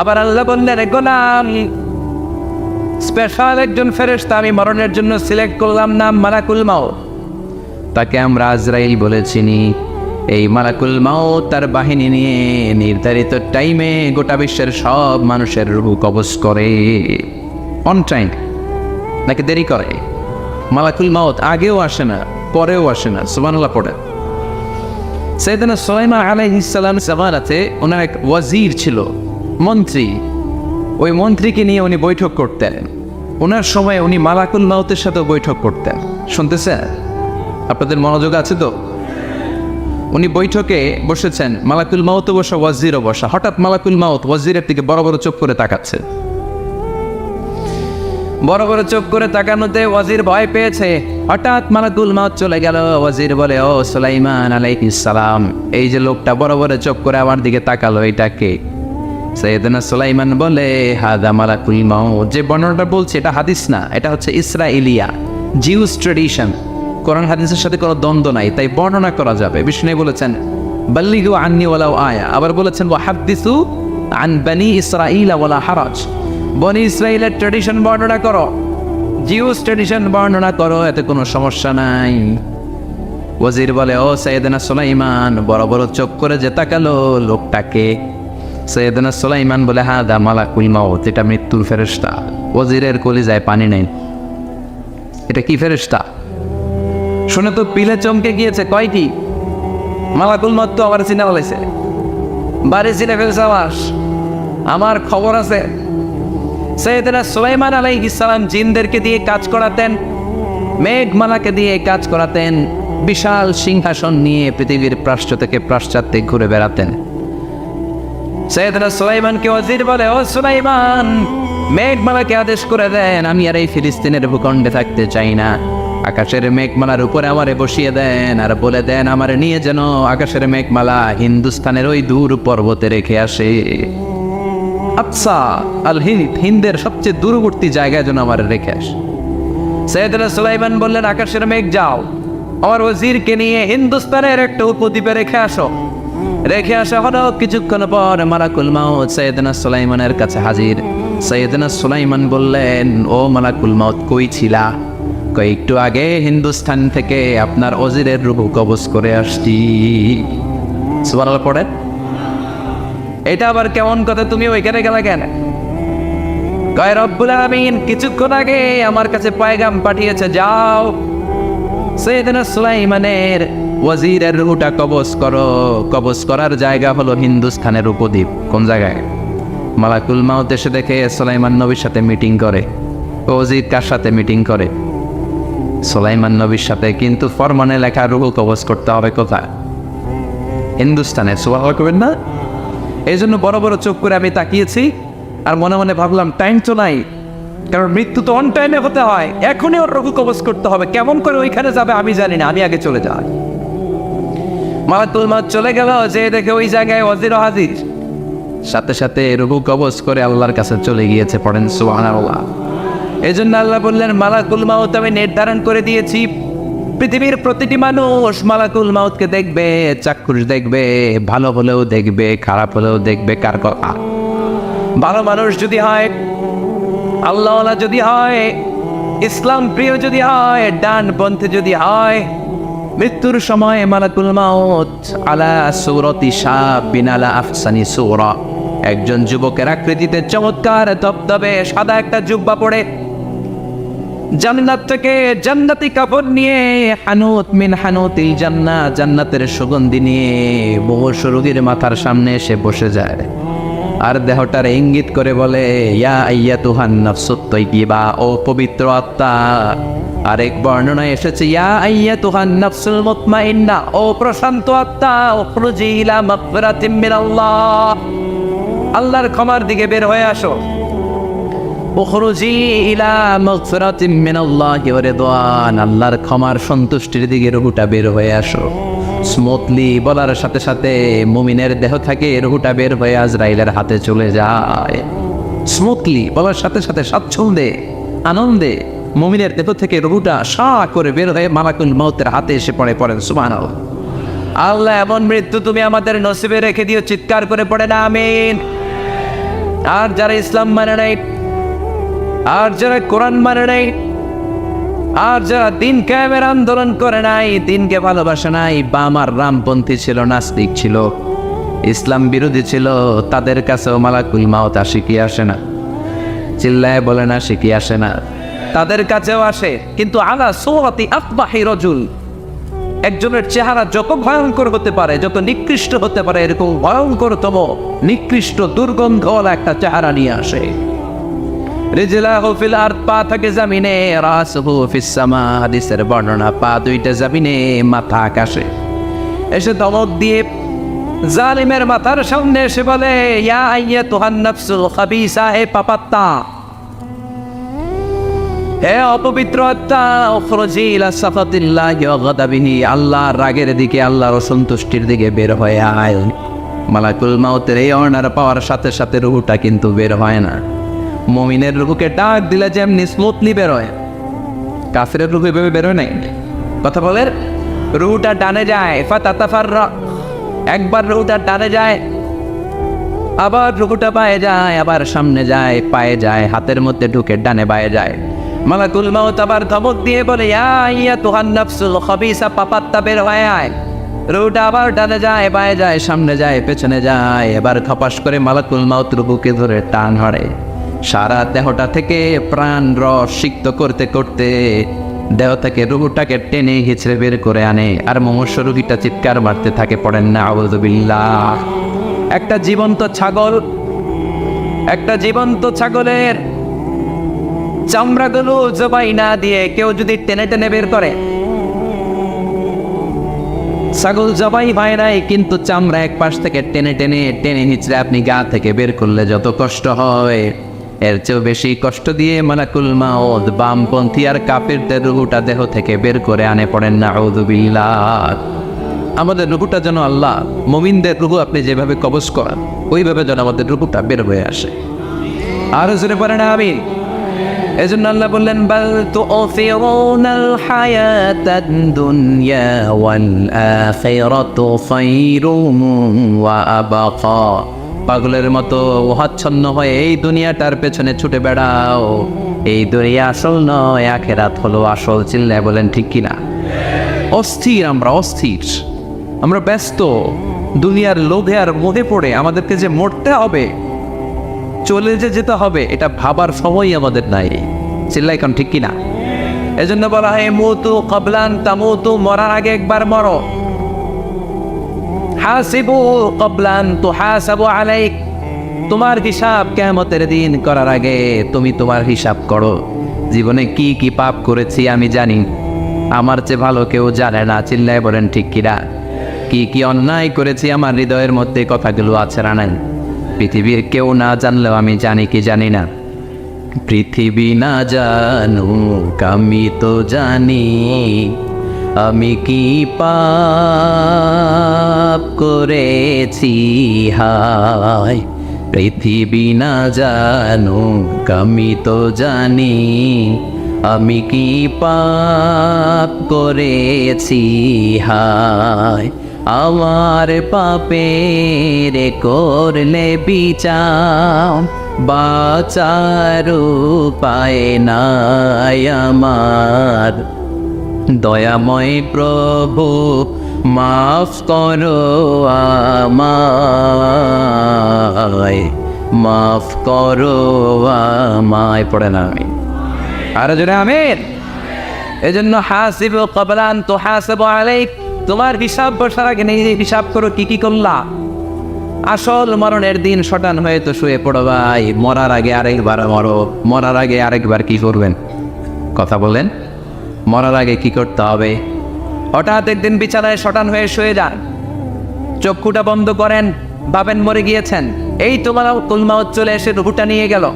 আবার আল্লাহ বললেন, গোলাম, স্পেশাল একজন ফেরেশতা আমি মরণের জন্য সিলেক্ট করলাম, নাম মালাকুল মাউত। তাকে আমরা আজরাইল বলে চিনি। এই মালাকুল মাউত তার বাহিনী নিয়ে নির্ধারিত টাইমে গোটা বিশ্বের সব মানুষের রূহ কবজ করে। অন টাইম নাকি দেরি করে? মালাকুল মাউত আগেও আসে না, পরেও আসে না। সুবহানাল্লাহ পড়ে। সাইয়েদনা সুলাইমান আলাইহিস সালাম জামানাতে ওনার এক ওয়াজির ছিল, মন্ত্রী। ওই মন্ত্রীকে নিয়ে উনি বৈঠক করতেন। ওনার সময় উনি মালাকুল মাউতের সাথে বৈঠক করতেন। শুনতেছেন? আপনাদের মনোযোগ আছে তো? উনি বৈঠকে বসেছেন, মালাকুল মাউতও বসা, ওয়াজিরও বসা। হঠাৎ মালাকুল মাউত ওয়াজিরের দিকে বড় বড় চোখ করে তাকাচ্ছে। বড় বড় চোখ করে তাকানোতে ওয়াজির ভয় পেয়েছে। হঠাৎ মালাকুল মাউত চলে গেল। ওয়াজির বলে, ও সুলাইমান আলাইহিস সালাম, এই যে লোকটা বড় বড় চোখ করে আমার দিকে তাকালো, এটা কে? সাইয়েদনা সুলাইমান বলে, হাদা মালাকুল মাউত। যে বর্ণনাটা বলছে এটা হাদিস না, এটা হচ্ছে ইসরাইলিয়া, জিউস ট্রেডিশন। কোরআন হাদিসের সাথে কোনো দ্বন্দ্ব নাই, তাই বর্ণনা করা যাবে। বিষ্ণু বলেছেন, বাল্লিগু আন্নি ওয়ালাউ আয়া। আবার বলেছেন, ওয়া হাদ্দিসু আন বনি ইসরাঈল ওয়ালা হারাজ। বনি ইসরাইলের ট্রেডিশন বর্ণনা করো, জিউস ট্রেডিশন বর্ণনা করো, এতে কোনো সমস্যা নাই। ওয়াজির বলে, ও সাইয়েদনা সুলাইমান, বড় বড় চোখ করে যে তাকালো লোকটাকে? সাইয়েদনা সুলাইমান বলে, হাদা মালাকুল মাউত, এটা মৃত্যুর ফেরেশতা। ওয়াজিরের কলিজায় পানি নেই। এটা কি ফেরেশতা? শুনে তো পিলে চমকে গিয়েছে। কয় কি? মালাকুল মাউত তো আমার চিনা বলেছে, বাড়ি চিনে ফেলছে আমার খবর আছে। সাইয়েদনা সুলাইমান আলাইহিস সালাম জিনদেরকে দিয়ে কাজ করাতেন, মেঘমালাকে দিয়ে কাজ করাতেন, বিশাল সিংহাসন নিয়ে পৃথিবীর প্রাচ্য থেকে পাশ্চাত্যে ঘুরে বেড়াতেন। সাইয়েদনা সুলাইমানকে ওয়াজির বলে, ও সুলাইমান, মেঘমালাকে আদেশ করে দেন, আমি আর এই ফিলিস্তিনের ভূখণ্ডে থাকতে চাই না। আকাশের মেঘমালার উপরে আমারে বসিয়ে দেন, আর বলে দেন আমারে নিয়ে যেন আকাশের মেঘমালা হিন্দুস্তানের ওই দূর পর্বতে রেখে আসে। আচ্ছা, আল হিন্দ, হিন্দের সবচেয়ে দূরবর্তী জায়গায় যেন আমার রেখে আসে। সাইয়েদনা সুলাইমান বললেন, আকাশের মেঘ যাও, আমার ওয়াজিরকে নিয়ে হিন্দুস্তানের একটা উপদ্বীপে রেখে আসো। রেখে আসা হলো। কিছুক্ষণ পর মালাকুল মাউত সাইয়েদনা সুলাইমানের কাছে হাজির। সাইয়েদনা সুলাইমান বললেন, ও মালাকুল মাউত, কই ছিলা? একটু আগে হিন্দুস্তান থেকে আপনার ওয়াজিরের রূহ কবজ করে আসছি। সুবহানাল্লাহ পড়েন। এটা আবার কেমন কথা, তুমি ওইখানে গেলা কেন? কয়, রব্বুল আলামিন কিছুক্ষণ আগে আমার কাছে পয়গাম পাঠিয়েছে, যাও সাইয়েদনা সুলাইমানের ওয়াজিরের রূহটা কবজ করো। কবজ করার জায়গা হলো হিন্দুস্তানের উপদ্বীপ। কোন জায়গায়? মালাকুল মাউত এসে দেখে সুলাইমান নবীর সাথে মিটিং করে। ওয়াজির কার সাথে মিটিং করে? সুলাইমান নবীর সাথে। কিন্তু ফরমানে লেখা রূহ কবজ করতে হবে কোথায়? হিন্দুস্তানে। সুবহানাল্লাহ করবেন না? এই জন্য বড় বড় চোখ করে আমি তাকিয়েছি, আর মনে মনে ভাবলাম টাইম তো নাই, কারণ মৃত্যু তো অন টাইমে হতে হয়, এখনই ওর রঘু কবজ করতে হবে। কেমন করে ওইখানে যাবে আমি জানি না, আমি আগে চলে যাই। মালাকুল মউত চলে গেল, যে দেখে ওই জায়গায় ওয়াজির হাজির, সাথে সাথে রঘু কবজ করে আল্লাহর কাছে চলে গিয়েছে। পড়েন সুবহানাল্লাহ। এই জন্য আল্লাহ বললেন, মালাকুল মউত আমি নির্ধারণ করে দিয়েছি, পৃথিবীর প্রতিটি মানুষ মালাকুল মউতকে দেখবে, চাক্ষুষ দেখবে, ভালো হলেও দেখবে, খারাপ হলেও দেখবে। কার কথা? ভালো মানুষ যদি হয়, আল্লাহওয়ালা যদি হয়, ইসলাম প্রিয় যদি হয়, ডানপন্থী যদি হয়, মৃত্যুর সময় মালাকুল মউত আলা সূরাতি শাবিন আলা আহসানি সূরা, একজন যুবকের আকৃতিতে চমৎকার ধবধবে সাদা একটা জুব্বা পরে, জান্নাত থেকে জান্নাতি কাপড় নিয়ে, হানুত মিন হানুতিল জান্নাহ, জান্নাতের সুগন্ধি নিয়ে মুমূর্ষু রোগীর মাথার সামনে এসে বসে যায় আর দেহটার ইঙ্গিত করে বলে, ইয়া আইয়াতুহান নাফসুত তাইয়্যিবা, ও পবিত্র আত্মা। আরেক বর্ণনায় এসেছে, ইয়া আইয়াতুহান নাফসুল মুতমাইন্না, ও প্রশান্ত আত্মা, উখরুজি ইলা মাগফিরাতিম মিনাল্লাহ, আল্লাহর ক্ষমার দিকে বের হয়ে আসো। উখরুজি ইলা মাগফিরাতিম মিনাল্লাহি ওয়া রিদওয়ান, আল্লাহর ক্ষমার সন্তুষ্টির দিকে রুহুটা বের হয়ে আসো। স্মুথলি বলার সাথে সাথে মুমিনের দেহ থেকে রুহুটা বের হয়ে আজরাইলের হাতে চলে যায়। স্মুথলি বলার সাথে সাথে স্বাচ্ছন্দ্যে আনন্দে মুমিনের দেহ থেকে রুহুটা সা করে বের হয়ে মালাকুল মউতের হাতে এসে পড়ে। পড়েন সুবহানাল্লাহ। আল্লাহ এমন মৃত্যু তুমি আমাদের নসিবে রেখে দিও, চিৎকার করে পড়েন আমিন। আর যারা ইসলাম মানে নাই, আর যারা কোরআন মানে নাই, আর যারা দিন কায়েমের আন্দোলন করে নাই, দিনকে ভালোবাসে নাই, বাম আর রামপন্থী ছিল, নাস্তিক ছিল, ইসলাম বিরোধী ছিল, তাদের কাছেও মালাকুল মউত আসে কি আসে না? চিল্লায় বলে না, আসে কি আসে না? তাদের কাছেও আসে, কিন্তু আলা সূরাতি আকবাহি রাজুল, একজনের চেহারা যত ভয়ঙ্কর হতে পারে, যত নিকৃষ্ট হতে পারে, এরকম ভয়ঙ্করতম নিকৃষ্ট দুর্গন্ধওয়ালা একটা চেহারা নিয়ে আসে। রিজলাহু ফিল আরদ, পা থাকে জমিনে, রাসুহু ফিস সামা, হাদিসের বর্ণনা, পা দুইটা জমিনে, মাথা আকাশে। এসে ধমক দিয়ে জালিমের মাথার সামনে এসে বলে, ইয়া আইয়াতুহান নাফসুল খাবিসা, হে পাপাত্তা, হে অপবিত্র আত্মা, উখরুজি ইলা সাখাতিল্লাহি ওয়া গাদাবিহি, আল্লাহর রাগের দিকে, আল্লাহর অসন্তুষ্টির দিকে বের হয়ে আয়। মালাকুল মউতের এই অর্ডার পাওয়ার সাথে সাথে রুহুটা কিন্তু বের হয় না। মুমিনের রুহুকে ডাক দিলে যেমনি স্মুথলি বের হয়, কাফিরের রুহু এভাবে বের হয় নাই। কথা বলেন, রুহুটা ডানে যায়, ফাতাতাফাররা, একবার রুহুটা ডানে যায়, আবার রুহুটা বায়ে যায়, আবার সামনে যায়, পায়ে যায়, হাতের মধ্যে ঢুকে ডানে বায়ে যায়। মালাকুল মউত আবার ধমক দিয়ে বলে, ইয়া আইয়াতুহান নাফসুল খাবিসা, পাপাত্তা, বের হয়ে আয়। রুহুটা আবার ডানে যায়, বায়ে যায়, সামনে যায়, পেছনে যায়। এবার খপাস করে মালাকুল মউত রুহুকে ধরে টান ধরে, সারা দেহটা থেকে প্রাণ রস সিক্ত করতে করতে দেহ থেকে রুহুটাকে টেনে হিচড়ে বের করে আনে। আর মুমূর্ষু রোগীটা চিৎকার মারতে থাকে। পড়েন না আউযু বিল্লাহ। একটা জীবন্ত ছাগল, একটা জীবন্ত ছাগলের চামড়াগুলো জবাই না দিয়ে কেউ যদি টেনে টেনে বের করে, ছাগল জবাই হয় নাই, কিন্তু চামড়া এক পাশ থেকে টেনে টেনে টেনে হিচড়ে আপনি গা থেকে বের করলে যত কষ্ট হয়, এর চেয়েও বেশি কষ্ট দিয়ে মালাকুল মউত বামপন্থী আর কাফিরদের রুহুটা দেহ থেকে বের করে আনে। পড়েন না আউযু বিল্লাহ। আমাদের রুহুটা যেন আল্লাহ, মুমিনদের রুহু আপনি যেভাবে কবজ করেন, ওইভাবে যেন আমাদের রুহুটা বের হয়ে আসে। আর জোরে পড়েন আমিন। এজন্য আল্লাহ বললেন, বাল তু'থিরুনাল হায়াতাদ দুনিয়া ওয়াল আখিরাতু খায়রুন ওয়া আবকা। পাগলের মতো ওহাচ্ছন্ন হয়ে এই দুনিয়াটার পেছনে ছুটে বেড়াও, এই দুনিয়া আসল নয়, আখিরাত হলো আসল। চিল্লায় বলেন ঠিক কিনা? অস্থির, আমরা অস্থির, আমরা ব্যস্ত দুনিয়ার লোভে আর মোহে পড়ে আমাদেরকে যে মরতে হবে, চলে যে যেতে হবে, এটা ভাবার সময় আমাদের নাই। চিল্লাই কোন ঠিক কিনা? এজন্য বলা হয় মুতু ক্বাবলান তামুতু, মরার আগে একবার মরো। হাসিবু ক্বাবলান তুহাসাবু আলাইক, তোমার হিসাব কিয়ামতের দিন করার আগে তুমি তোমার হিসাব করো। জীবনে কি কি পাপ করেছি আমি জানি, আমার চেয়ে ভালো কেউ জানে না। চিল্লায় বলেন ঠিক কিনা? কি কি অন্যায় করেছি আমার হৃদয়ের মধ্যে কথাগুলো আছে না নাই? পৃথিবীর কেউ না জানলেও আমি জানি কি জানি না। পৃথিবী না জানুক আমি তো জানি আমি কি পাপ করেছি হায়। পৃথিবী না জানুক আমি তো জানি আমি কি পাপ করেছি হায়। আমার পাপের করলে বিচার বাঁচার উপায় নাই আমার। দয়াময় প্রভু মাফ করো আমায়, মাফ করো আমায়। পড়ে না আমি আর জোরে আমিন। এজন্য হাসিবু ক্বাবলা আন তুহাসাবু আলাইক, তোমার হিসাব বসার আগে নিজে হিসাব করো কি কি করলা। আসল মরণের দিন শটান হয়ে তো শুয়ে পড়ো ভাই, মরার আগে আরেকবার মরো। মরার আগে আরেকবার কি করবেন কথা বলেন? মরার আগে কি করতে হবে? হঠাৎ একদিন বিছানায় শটান হয়ে শুয়ে যান, চক্ষুটা বন্ধ করেন, ভাবেন মরে গিয়েছেন। এই তোমার কুলমাউত চলে এসে রুহুটা নিয়ে গেল।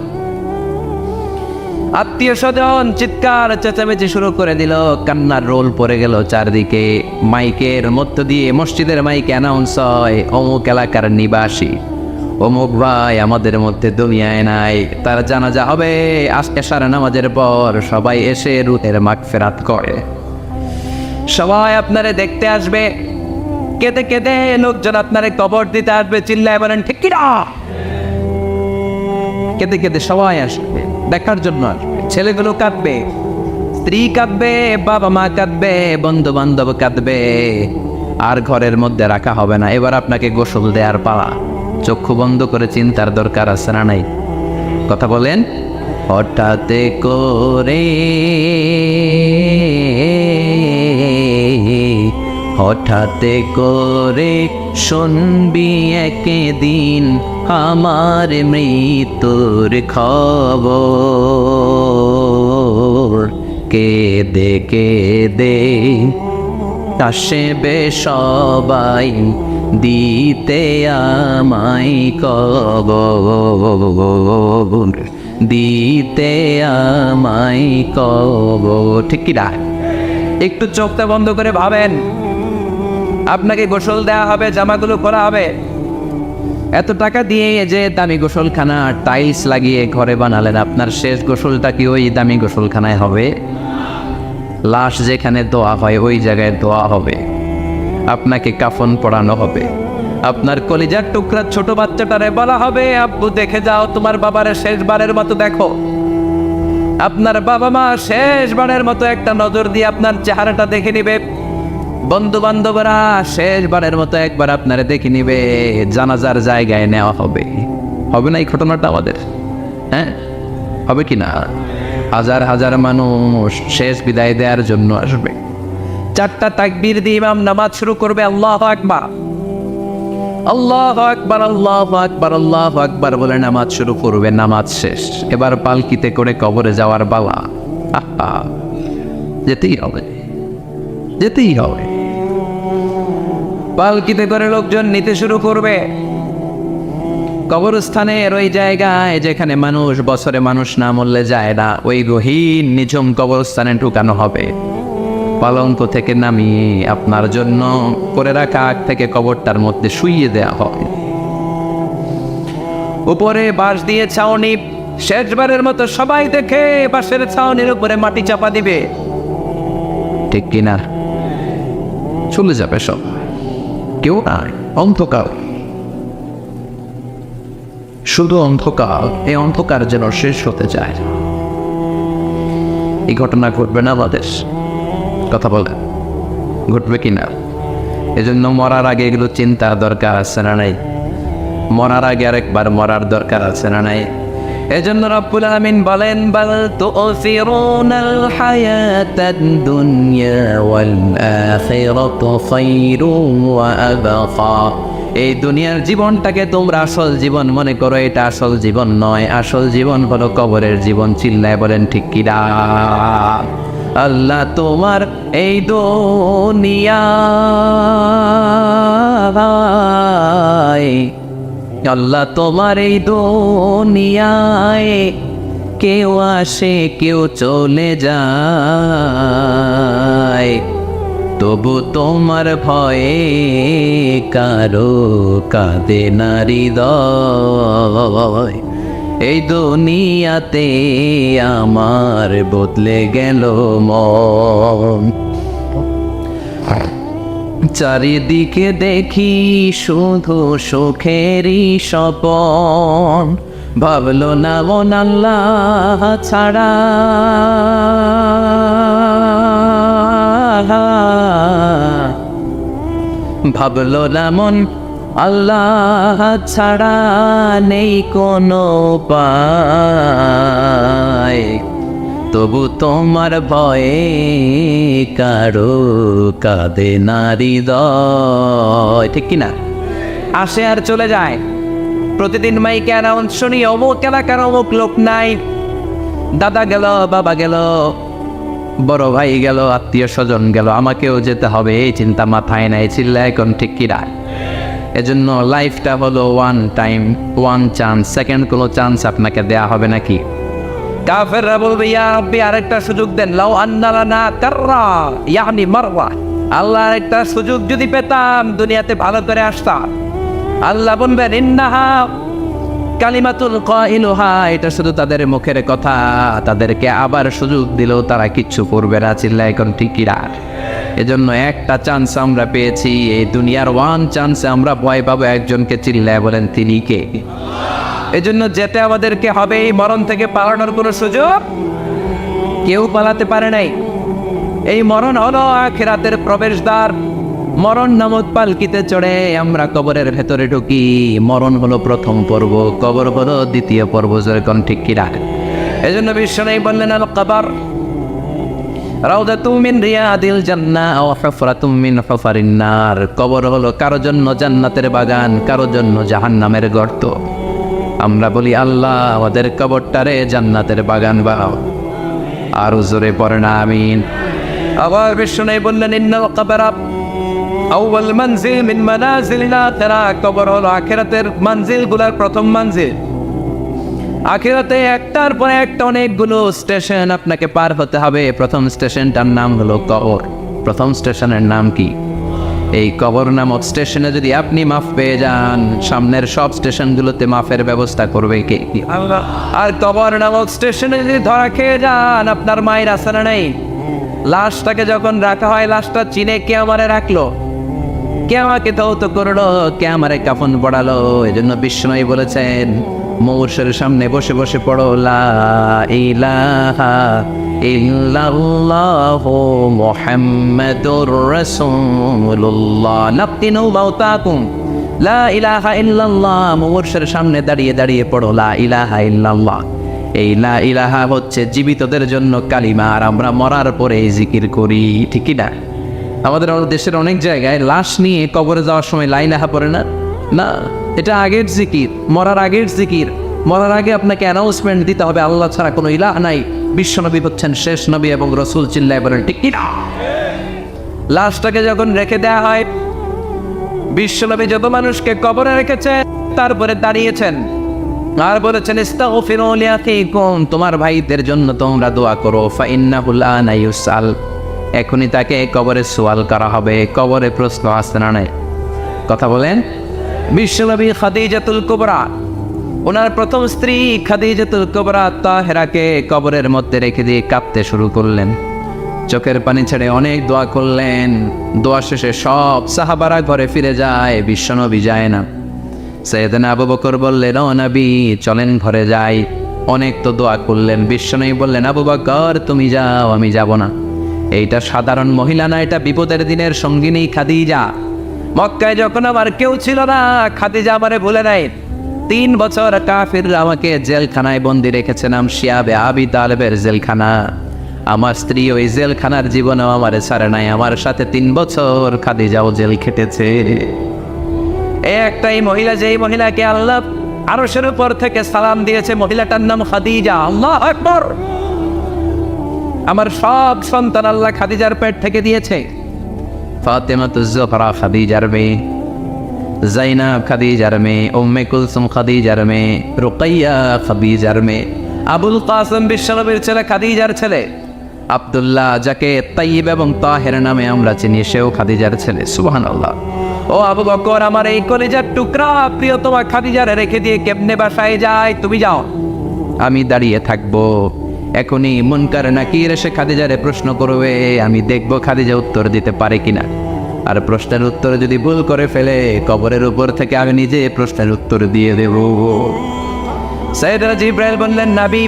আত্মীয় স্বজন চিৎকার চেঁচামেচি শুরু করে দিল, কান্নার রোল পড়ে গেল চারদিকে। মাইকের মধ্য দিয়ে, মসজিদের মাইকে অ্যানাউন্স হয়, অমুক এলাকার নিবাসী অমুক ভাই আমাদের মধ্যে দুনিয়ায় নাই, তার জানাজা হবে আজকে এশার নামাজের পর। সবাই এসে রুহের মাগফিরাত করে, সবাই আপনারে দেখতে আসবে, কেঁদে কেঁদে লোকজন আপনারে কবর দিতে আসবে। চিল্লায় বলেন ঠিক কি না? কেঁদে কেঁদে সবাই আসবে, দেখার জন্য আসবে। ছেলেগুলো কাঁদবে, স্ত্রী কাঁদবে, বাবা মা কাঁদবে, বন্ধু বান্ধব কাঁদবে। আর ঘরের মধ্যে রাখা হবে না। এবার আপনাকে গোসল দেওয়ার পালা। চক্ষু বন্ধ করে চিন্তার দরকার আছে না নাই? কথা বলেন। হঠাৎ করে, হঠাৎ করে শুনবি একদিন আমার মৃত্যুর খবর। কেঁদে কেঁদে আসবে সবাই দিতে আমায় কবর, দিতে আমায় কবর। ঠিক কি না? একটু চোখটা বন্ধ করে ভাবেন, আপনাকে গোসল দেওয়া হবে, জামাগুলো খোলা হবে। এত টাকা দিয়ে যে দামি গোসলখানা টাইলস লাগিয়ে ঘরে বানালেন, আপনার শেষ গোসলটা কি ওই দামি গোসলখানায় হবে? লাশ যেখানে দোয়া হয় ওই জায়গায় দোয়া হবে। আপনাকে কাফন পরানো হবে। আপনার কলিজার টুকরা ছোট বাচ্চাটারে বলা হবে, আব্বু দেখে যাও তোমার বাবারে শেষবারের মতো দেখো। আপনার বাবা মা শেষবারের মতো একটা নজর দিয়ে আপনার চেহারাটা দেখে নিবে। বন্ধু বান্ধবরা শেষবারের মতো একবার আপনারা দেখে নিবে। জানাজার জায়গায় নেওয়া হবে। হবে না এই ঘটনাটা আমাদের? হ্যাঁ, হবে কি না? হাজার হাজার মানুষ শেষ বিদায় দেওয়ার জন্য আসবে। চারটা তাকবীর দিয়ে ইমাম নামাজ শুরু করবে। আল্লাহু আকবার, আল্লাহু আকবার, আল্লাহু আকবার, আল্লাহু আকবার বলে নামাজ শুরু করবে। নামাজ শেষ। এবার পালকিতে করে কবরে যাওয়ার পালা। যেতেই হবে, যেতেই হবে। পালকিতে করে লোকজন নিতে শুরু করবে। কবরস্থানের ওই জায়গায় যেখানে মানুষ বছরে মানুষ না মরলে যায় না, ওই গহীন নিঝুম কবরস্থানে ঢুকানো হবে। পালঙ্ক থেকে নামিয়ে আপনার জন্য করে রাখা আগ থেকে কবরটার মধ্যে শুইয়ে দেওয়া হবে। উপরে বাঁশ দিয়ে ছাউনি, শেষবারের মতো সবাই দেখে বাঁশের ছাউনির উপরে মাটি চাপা দিবে। ঠিক কিনা? চলে যাবে সব, কেউ নাই, অন্ধকার, শুধু অন্ধকার। এই অন্ধকার যেন শেষ হতে চায়। এই ঘটনা ঘটবে না আমাদের? কথা বলেন, ঘটবে কিনা? এজন্য মরার আগে এগুলো চিন্তা দরকার আছে না নাই? মরার আগে আরেকবার মরার দরকার আছে না নাই? এজন্য রব্বুল আমিন বলেন, বাল তুসিরুনাল হায়াতাদ দুনিয়া ওয়াল আখিরাতু খায়রুন ওয়া আবকা। এই দুনিয়ার জীবনটাকে তোমরা আসল জীবন মনে করো, এটা আসল জীবন নয়। আসল জীবন হলো কবরের জীবন। চিল্লায় বলেন ঠিক কি না? আল্লাহ তোমার এই দুনিয়ায়, আল্লাহ তোমার এই দুনিয়ায় কেউ আসে কেউ চলে যায়, তবু তোমার ভয়ে কারো কাঁদে না হৃদয়। এই দুনিয়াতে আমার বদলে গেল মন, চারিদিকে দেখি শুধু সুখেরই স্বপন। ভাবলো না মন আল্লাহ ছাড়া, ভাবলো না মন আল্লাহ ছাড়া নেই কোনো উপায়, তবু তোমার ভয়ে কারো কাঁদে না হৃদয়। ঠিক কিনা? আসে আর চলে যায়। প্রতিদিন মাইকে অ্যানাউন্স শুনি, অমুক এলাকার অমুক লোক নাই, দাদা গেল, বাবা গেল, বড় ভাই গেল, আত্মীয় স্বজন গেল, আমাকেও যেতে হবে, এই চিন্তা মাথায় নাই। চিল্লা এখন ঠিক কিনা? এজন্য লাইফটা হলো one time, one chance, second কোনো চান্স আপনাকে দেয়া হবে নাকি? কাফেররা বলবে, ইয়া রাব্বি আরেকটা সুযোগ দেন, লাউ আন্না লানা কাররা ইয়ানি মাররা, আল্লাহ আরেকটা সুযোগ যদি পেতাম দুনিয়াতে ভালো করে আসতাম। আল্লাহ বলবেন, ইন্নাহা কালিমাতুল কাইলুহা, এটা শুধু তাদের মুখের কথা, তাদেরকে আবার সুযোগ দিলেও তারা কিচ্ছু করবে না। চিল্লা এখন ঠিকই রাখ। এজন্য একটা চান্স আমরা পেয়েছি, এই দুনিয়ার ওয়ান চান্সে আমরা ভয় পাবো একজনকে। চিল্লায় বলেন তিনি কে? এজন্য যেতে আমাদেরকে হবে। এই মরণ থেকে পালানোর কোনো সুযোগ কেউ পালাতে পারে নাই। এই মরণ হলো আখিরাতের প্রবেশদ্বার। মরণ নামক পালকিতে চড়ে আমরা কবরের ভেতরে ঢুকি। মরণ হলো প্রথম পর্ব, কবর হলো দ্বিতীয় পর্ব। যেরকম ঠিক কিনা? এজন্য বিশ্বনবী বললেন, আল কবর রাউদাতুম মিন রিয়াদিল জান্নাহ ওয়া হুফরাতুম মিন হুফারিন নার। কবর হলো কারো জন্য জান্নাতের বাগান, কারো জন্য জাহান্নামের গর্ত। আমরা বলি, আল্লাহ আমাদের কবরটারে জান্নাতের বাগান বানাও। আরো জোরে পড়েন আমিন। আবার বিশ্বনবী বললেন, ইন্নাল কবরা আউয়াল মানজিল মিন মানাজিলিল আখিরা। কবর হলো আখিরাতের মানজিলগুলোর প্রথম মানজিল। আখিরাতে একটার পর একটা অনেকগুলো স্টেশন আপনাকে পার হতে হবে। প্রথম স্টেশনটার নাম হলো কবর। প্রথম স্টেশনের নাম কি? এই কবর নামক স্টেশনে যদি আপনি মাফ পেয়ে যান, সামনের সব স্টেশনগুলোতে মাফের ব্যবস্থা করবে কে? আল্লাহ। আর কবর নামক স্টেশনে যদি ধরা খেয়ে যান, আপনার মায়ের আসানা নেই। লাশটাকে যখন রাখা হয়, লাশটা চিনে কে আমারে রাখলো, কে আমাকে ধৌত করলো, কে আমারে কাফন পড়ালো। এজন্য বিষ্ণুই বলেছেন, মৌর্ষের সামনে বসে বসে পড়ো, লা ইলাহা ইল্লাল্লাহু মুহাম্মাদুর রাসূলুল্লাহ নাফতিনু মাউতাকুম। লা ইলাহা ইল্লাল্লাহ, মৌর্ষের সামনে দাঁড়িয়ে দাঁড়িয়ে পড়ো লা ইলাহা ইল্লাল্লাহ। এই লা ইলাহা হচ্ছে জীবিতদের জন্য কালিমা, আর আমরা মরার পরে এই জিকির করি। ঠিকই না? আমাদের দেশের অনেক জায়গায় লাশ নিয়ে কবরে যাওয়ার সময় লা ইলাহা পড়ে না। না, এটা আগের জিকির, মরার আগের জিকির। মরার আগে আপনাকে অ্যানাউন্সমেন্ট দিতে হবে, আল্লাহ ছাড়া কোনো ইলাহ নাই, বিশ্বনবী হচ্ছেন শেষ নবী এবং রসুল। চিল্লায় বলেন ঠিক কি না? লাশটাকে যখন রেখে দেয়া হয়, বিশ্বনবী যত মানুষকে কবরে রেখেছেন, তারপরে দাঁড়িয়েছেন আর বলেছেন, ইস্তাগফিরু লিআখিকুম, তোমার ভাইদের জন্য তোমরা দোয়া করো। ফাইন্নাহু আনা ইউসাল, এখনই তাকে কবরে সওয়াল করা হবে। কবরে প্রশ্ন আসছে না নাই? কথা বলেন। বিশ্বনবী খাদিজাতুল কুবরা, ওনার প্রথম স্ত্রী খাদিজাতুল কুবরা তাহেরাকে কবরের মধ্যে রেখে দিয়ে কাঁদতে শুরু করলেন। চোখের পানি ছেড়ে অনেক দোয়া করলেন। দোয়া শেষে সব সাহাবারা ঘরে ফিরে যায়, বিশ্বনবী যায় না। সাইয়েদনা আবু বকর বললেন, ও নবী চলেন ঘরে যাই। অনেক তো দোয়া করলেন। বিশ্বনবী বললেন, আবু বকর তুমি যাও, আমি যাব না। এইটা সাধারণ মহিলা না, এটা বিপদের দিনের সঙ্গিনী খাদিজা। মক্কায় যখন আমার কেউ ছিল না, খাদিজা আমারে ভুলে নাই। 3 বছর কাফিররা আমাকে জেলখানায় বন্দি রেখেছিলাম, শিয়াবে আবি তালেবের জেলখানা। আমার স্ত্রী ওই জেলখানার জীবনেও আমারে ছাড়ে নাই। আমার সাথে 3 বছর খাদিজাও জেল খেটেছে। একটাই মহিলা, যেই মহিলাকে আল্লাহ আরশের উপর থেকে সালাম দিয়েছে, মহিলাটার নাম খাদিজা। আল্লাহু আকবার। আমার সব সন্তান আল্লাহ খাদিজার পেট থেকে দিয়েছে। ফাতেমাতুজ জোহরা খাদিজার মেয়ে, জাইনাব খাদিজার মেয়ে, উম্মে কুলসুম খাদিজার মেয়ে, রুকাইয়া খাদিজার মেয়ে। আবুল কাসেম বিশ্বনবীর ছেলে, খাদিজার ছেলে। আব্দুল্লাহ, যাকে তাইয়িব এবং তাহের নামে আমরা চিনি, সেও খাদিজার ছেলে। সুবহানাল্লাহ। ও আবু বকর, আমার এই কলিজার টুকরা প্রিয়তমা খাদিজারে রেখে দিয়ে কেমনে বাসায় যায়? তুমি যাও, আমি দাঁড়িয়ে থাকবো। এখনই মুনকার নাকির এসে খাদিজারে প্রশ্ন করবে, আমি দেখব খাদিজা উত্তর দিতে পারে কিনা। আর প্রশ্নের উত্তর যদি ভুল করে ফেলে, কবরের উপর থেকে আমি নিজে প্রশ্নের উত্তর দিয়ে দেব। সাইয়েদনা জিবরাইল বললেন, নবী,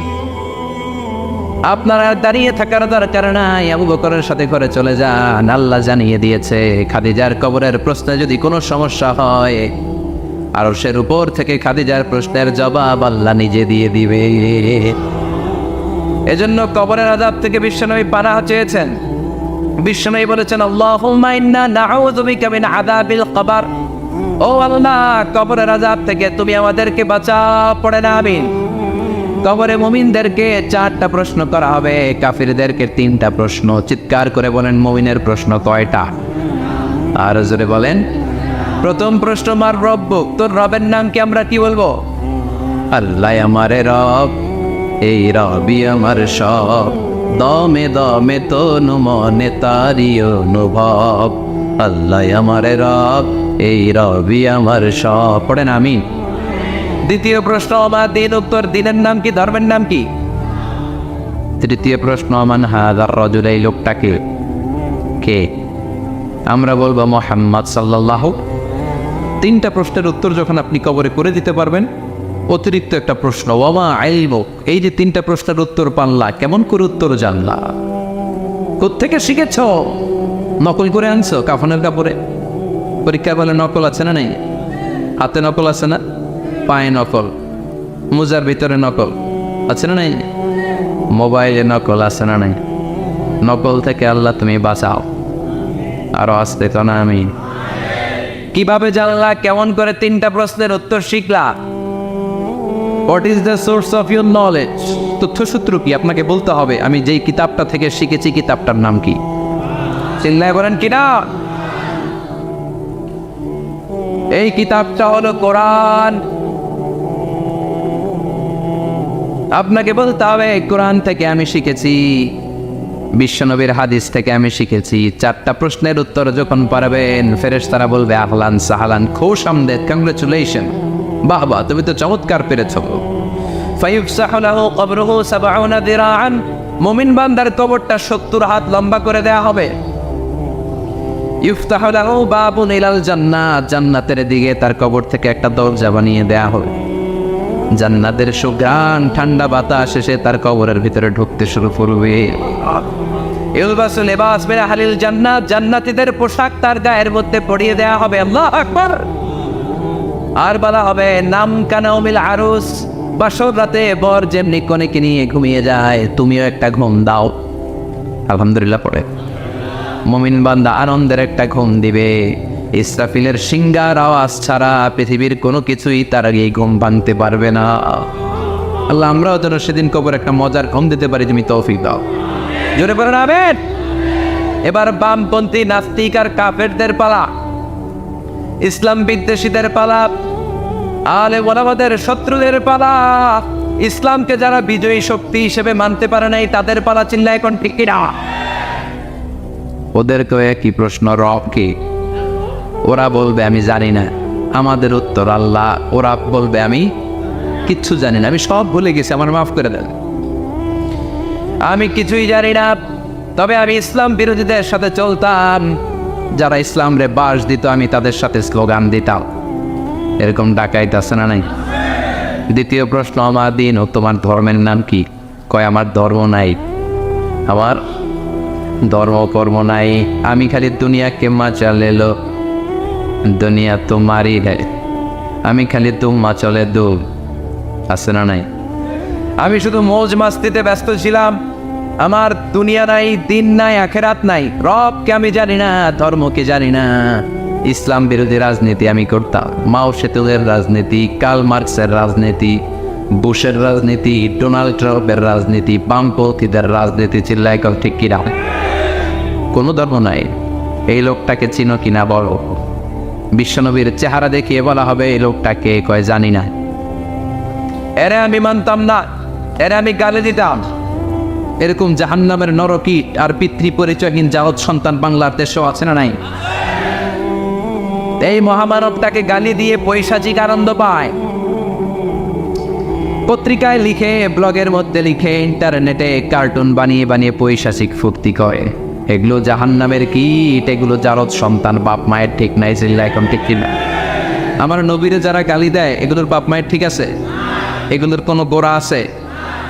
আপনারা দাঁড়িয়ে থাকার দরকার নাই, আবু বকরের সাথে করে চলে যান। আল্লাহ জানিয়ে দিয়েছে, খাদিজার কবরের প্রশ্নে যদি কোনো সমস্যা হয়, আরশের উপর থেকে খাদিজার প্রশ্নের জবাব আল্লাহ নিজে দিয়ে দিবে। এজন্য কবরের আযাব থেকে বিশ্বনবী পানাহ চেয়েছেন। বিশ্বনবী বলেছেন, আল্লাহুম্মা ইন্না নাউযু বিকা মিন আযাবিল কবর। ও আল্লাহ, কবরের আযাব থেকে তুমি আমাদেরকে বাঁচাও। পড়ে না আমিন। কবরে মুমিনদেরকে 4টা প্রশ্ন করা হবে, কাফিরদেরকে 3টা প্রশ্ন। চিৎকার করে বলেন, মুমিনের প্রশ্ন কয়টা? আর জোরে বলেন। প্রথম প্রশ্ন, মার রব্বুক, তোর রবের নাম কি? আমরা কি বলবো? আল্লাহ আমারে রব, এই রবি আমার সব, দমে দমে তনু মনে তারি অনুভব। আল্লাহ আমারে রব, এই রবি আমার সব। পড়েন আমিন। দ্বিতীয় প্রশ্ন, আমার দিন, উত্তর দিনের নাম কি? ধর্মের নাম কি? তৃতীয় প্রশ্ন, মান হাযার রাজুল, এই লোকটাকে কে? আমরা বলবো মুহাম্মদ সাল্লাল্লাহু। 3টা প্রশ্নের উত্তর যখন আপনি কবরে করে দিতে পারবেন, অতিরিক্ত একটা প্রশ্ন, ওয়ামা ইলমুক, এই যে 3টা প্রশ্নের উত্তর পানলা, কেমন করে উত্তর জানলা? কোত্থেকে শিখেছ? নকল করে আনছো কাফনের কাপড়ে? পরীক্ষায় বলে নকল আছে না নেই? হাতে নকল আছে না? পায়ে নকল, মোজার ভিতরে নকল আছে না নাই? মোবাইলে নকল আছে না নাই? নকল থেকে আল্লাহ তুমি বাঁচাও। আরো আসতে তো না আমি। কিভাবে জানলা? কেমন করে 3টা প্রশ্নের উত্তর শিখলা? What is the source of your knowledge? তথ্যসূত্র কি? আপনাকে বলতে হবে, আমি যেই কিতাবটা থেকে শিখেছি, কিতাবটার নাম কি? চিল্লায় বলেন কিনা? এই কিতাবটা হলো কোরআন। আপনাকে বলতে হবে, কোরআন থেকে আমি শিখেছি, বিশ্বনবীর হাদিস থেকে আমি শিখেছি। 4টা প্রশ্নের উত্তর যখন পারবেন, ফেরেশতারা বলবে, আহলান সাহলান, খুশ আমদেদ, কংগ্রেচুলেশন, বাহ বাহ, তুমি তো চমৎকার পেরেছো। ফায়ুফসাহু লাহু কবরুহু 70 দিরাআন, মুমিন বান্দার কবরটা 70 হাত লম্বা করে দেয়া হবে। ইফতাহু লাহু বাবুন ইলাল জান্নাত, জান্নাতের দিকে তার কবর থেকে একটা দরজা বানিয়ে দেয়া হবে। জান্নাতের সুঘ্রাণ, ঠান্ডা বাতাস এসে তার কবরের ভিতরে ঢুকতে শুরু করবে। ইলবাসু লিবাস মিন আহলিল জান্নাত, জান্নাতীদের পোশাক তার গায়ের মধ্যে পরিয়ে দেয়া হবে। আল্লাহু আকবার। আর বলা হবে, নাম কানাউমিল আরুস, বাসর রাতে বর যেমনি কনেকে নিয়ে ঘুমিয়ে যায়, তুমিও একটা ঘুম দাও। আলহামদুলিল্লাহ পড়ে মুমিন বান্দা আনন্দের একটা ঘুম দিবে। ইসরাফিলের সিংগার আওয়াজ ছাড়া পৃথিবীর কোনো কিছুই তার আগে এই ঘুম ভাঙতে পারবে না। আল্লাহ আমরাও যেন সেদিন কবর একটা মজার ঘুম দিতে পারি, তুমি তৌফিক দাও। জোরে বলেন আমিন। এবার বামপন্থী নাস্তিক আর কাফেরদের পালা, ইসলাম বিদ্বেষীদের পালা, আলে ওলামাদের শত্রুদের পালা, ইসলামকে যারা বিজয়ী শক্তি হিসেবে মানতে পারে নাই তাদের পালা। চিল্লা এখন ঠিক কিনা? ওদেরকেও একই প্রশ্ন, রব কি? ওরা বলবে আমি জানি না। আমাদের উত্তর আল্লাহ। ওরা বলবে আমি কিচ্ছু জানি না, আমি সব ভুলে গেছি, আমার মাফ করে দেন। আমি কিছুই জানি না, তবে আমি ইসলাম বিরোধীদের সাথে চলতাম, যারা ইসলাম রে বাস দিত আমি তাদের সাথে স্লোগান দিতাম। এরকম ডাকাইত আছে না নাই? দ্বিতীয় প্রশ্ন, আমার দিন ও তোমার ধর্মের নাম কি? কয় আমার ধর্ম নাই, আমার ধর্ম কর্ম নাই, আমি খালি দুনিয়াকে মাচালে লো, দুনিয়া তোমারই হে, আমি খালি তুম্মা চলে দু, আছে না নাই? আমি শুধু মৌজ মাস্তিতে ব্যস্ত ছিলাম, আমার দুনিয়া নাই, দিন নাই, আখেরাত নাই, রবকে আমি জানি না, ধর্মকে জানি না। ইসলাম বিরোধী রাজনীতি আমি করতাম, মাও সেতুলের রাজনীতি, কার্ল মার্কসের রাজনীতি, বুশের রাজনীতি, ডোনাল্ড ট্রাম্পের রাজনীতি, বামপন্থীদের রাজনীতি। চিল্লায় কল ঠিক কিনা? কোনো ধর্ম নাই। এই লোকটাকে চিনো কিনা বলো। বিশ্বনবীর চেহারা দেখিয়ে বলা হবে এই লোকটাকে, কয় জানি না। এরে আমি মানতাম না, এর আমি গালি দিতাম। এরকম জাহান্নামের নরকীট আর পিতৃ পরিচয়হীন জাওদ সন্তান বাংলার দেশেও আছে না নাই? এই মহামানবটাকে গালি দিয়ে পৈশাচিক আনন্দ পায়। পত্রিকায় লিখে, ব্লগের মধ্যে লিখে, ইন্টারনেটে কার্টুন বানিয়ে বানিয়ে পৈশাচিক ফুর্তি করে। এগুলো জাহান্নামের কীট, এগুলো জারদ সন্তান, বাপ মায়ের ঠিক নাই। চিল্লা এখন ঠিক কিনা? আমার নবীরে যারা গালি দেয়, এগুলোর বাপ মায়ের ঠিক আছে? এগুলোর কোনো গোড়া আছে?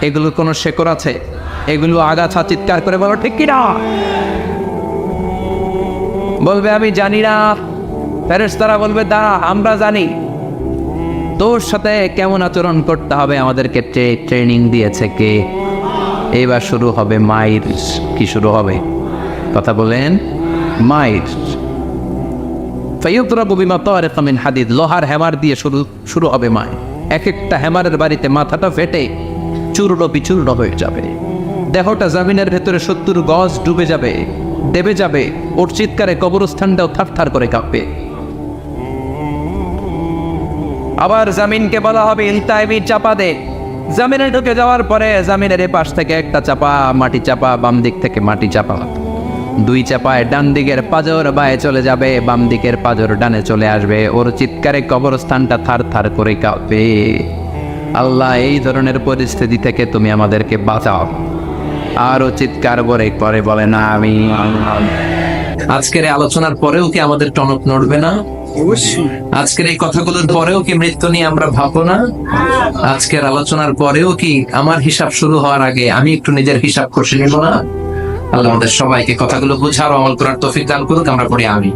এগুলোর কোনো শেকড় আছে? এগুলো আগাছা চিৎকার করে বলো ঠিক কিনা? বলবে আমি জানি না। ফেরেশতারা বলবে দাঁড়া, আমরা জানি। তোর সাথে কেমন আচরণ করতে হবে আমাদেরকে ট্রেনিং দিয়েছে কে? এবার শুরু হবে মাইর। কি শুরু হবে? কথা বলেন। মাইর। ফায়ুদরাবু বিমা তারিকা মিন হাদিদ, লোহার হ্যামার দিয়ে শুরু হবে মায়। এক একটা হ্যামারের বাড়িতে মাথাটা ফেটে চূর্ণ বিচূর্ণ হয়ে যাবে। দেহটা জমিনের ভেতরে 70 গজ ডুবে যাবে, দেবে যাবে। ওর চিৎকারে কবরস্থানটাও থারথার করে কাঁপবে। আবার জামিনকে বলা হবে ইলতাইবি, চাপা দে। জামিনে ঢুকে যাওয়ার পরে জামিনের পাশ থেকে একটা চাপা, মাটি চাপা, বাম দিক থেকে মাটি চাপা। 2 চাপায় ডান দিকের পাজর বায়ে চলে যাবে, বাম দিকের পাজর ডানে চলে আসবে। ওর চিৎকারে কবরস্থানটা থার থার করে কাঁপবে। আল্লাহ, এই ধরনের পরিস্থিতি থেকে তুমি আমাদেরকে বাঁচাও। আরো চিৎকার করে বলে না আমি। আজকের আলোচনার পরেও কি আমাদের টনক নড়বে না? আজকের এই কথাগুলোর পরেও কি মৃত্যু নিয়ে আমরা ভাববো না? আজকের আলোচনার পরেও কি আমার হিসাব শুরু হওয়ার আগে আমি একটু নিজের হিসাব কষে নিব না? আল্লাহ আমাদের সবাইকে কথাগুলো বুঝার, আমল করার তৌফিক দান করুক। আমরা পড়ি আমিন।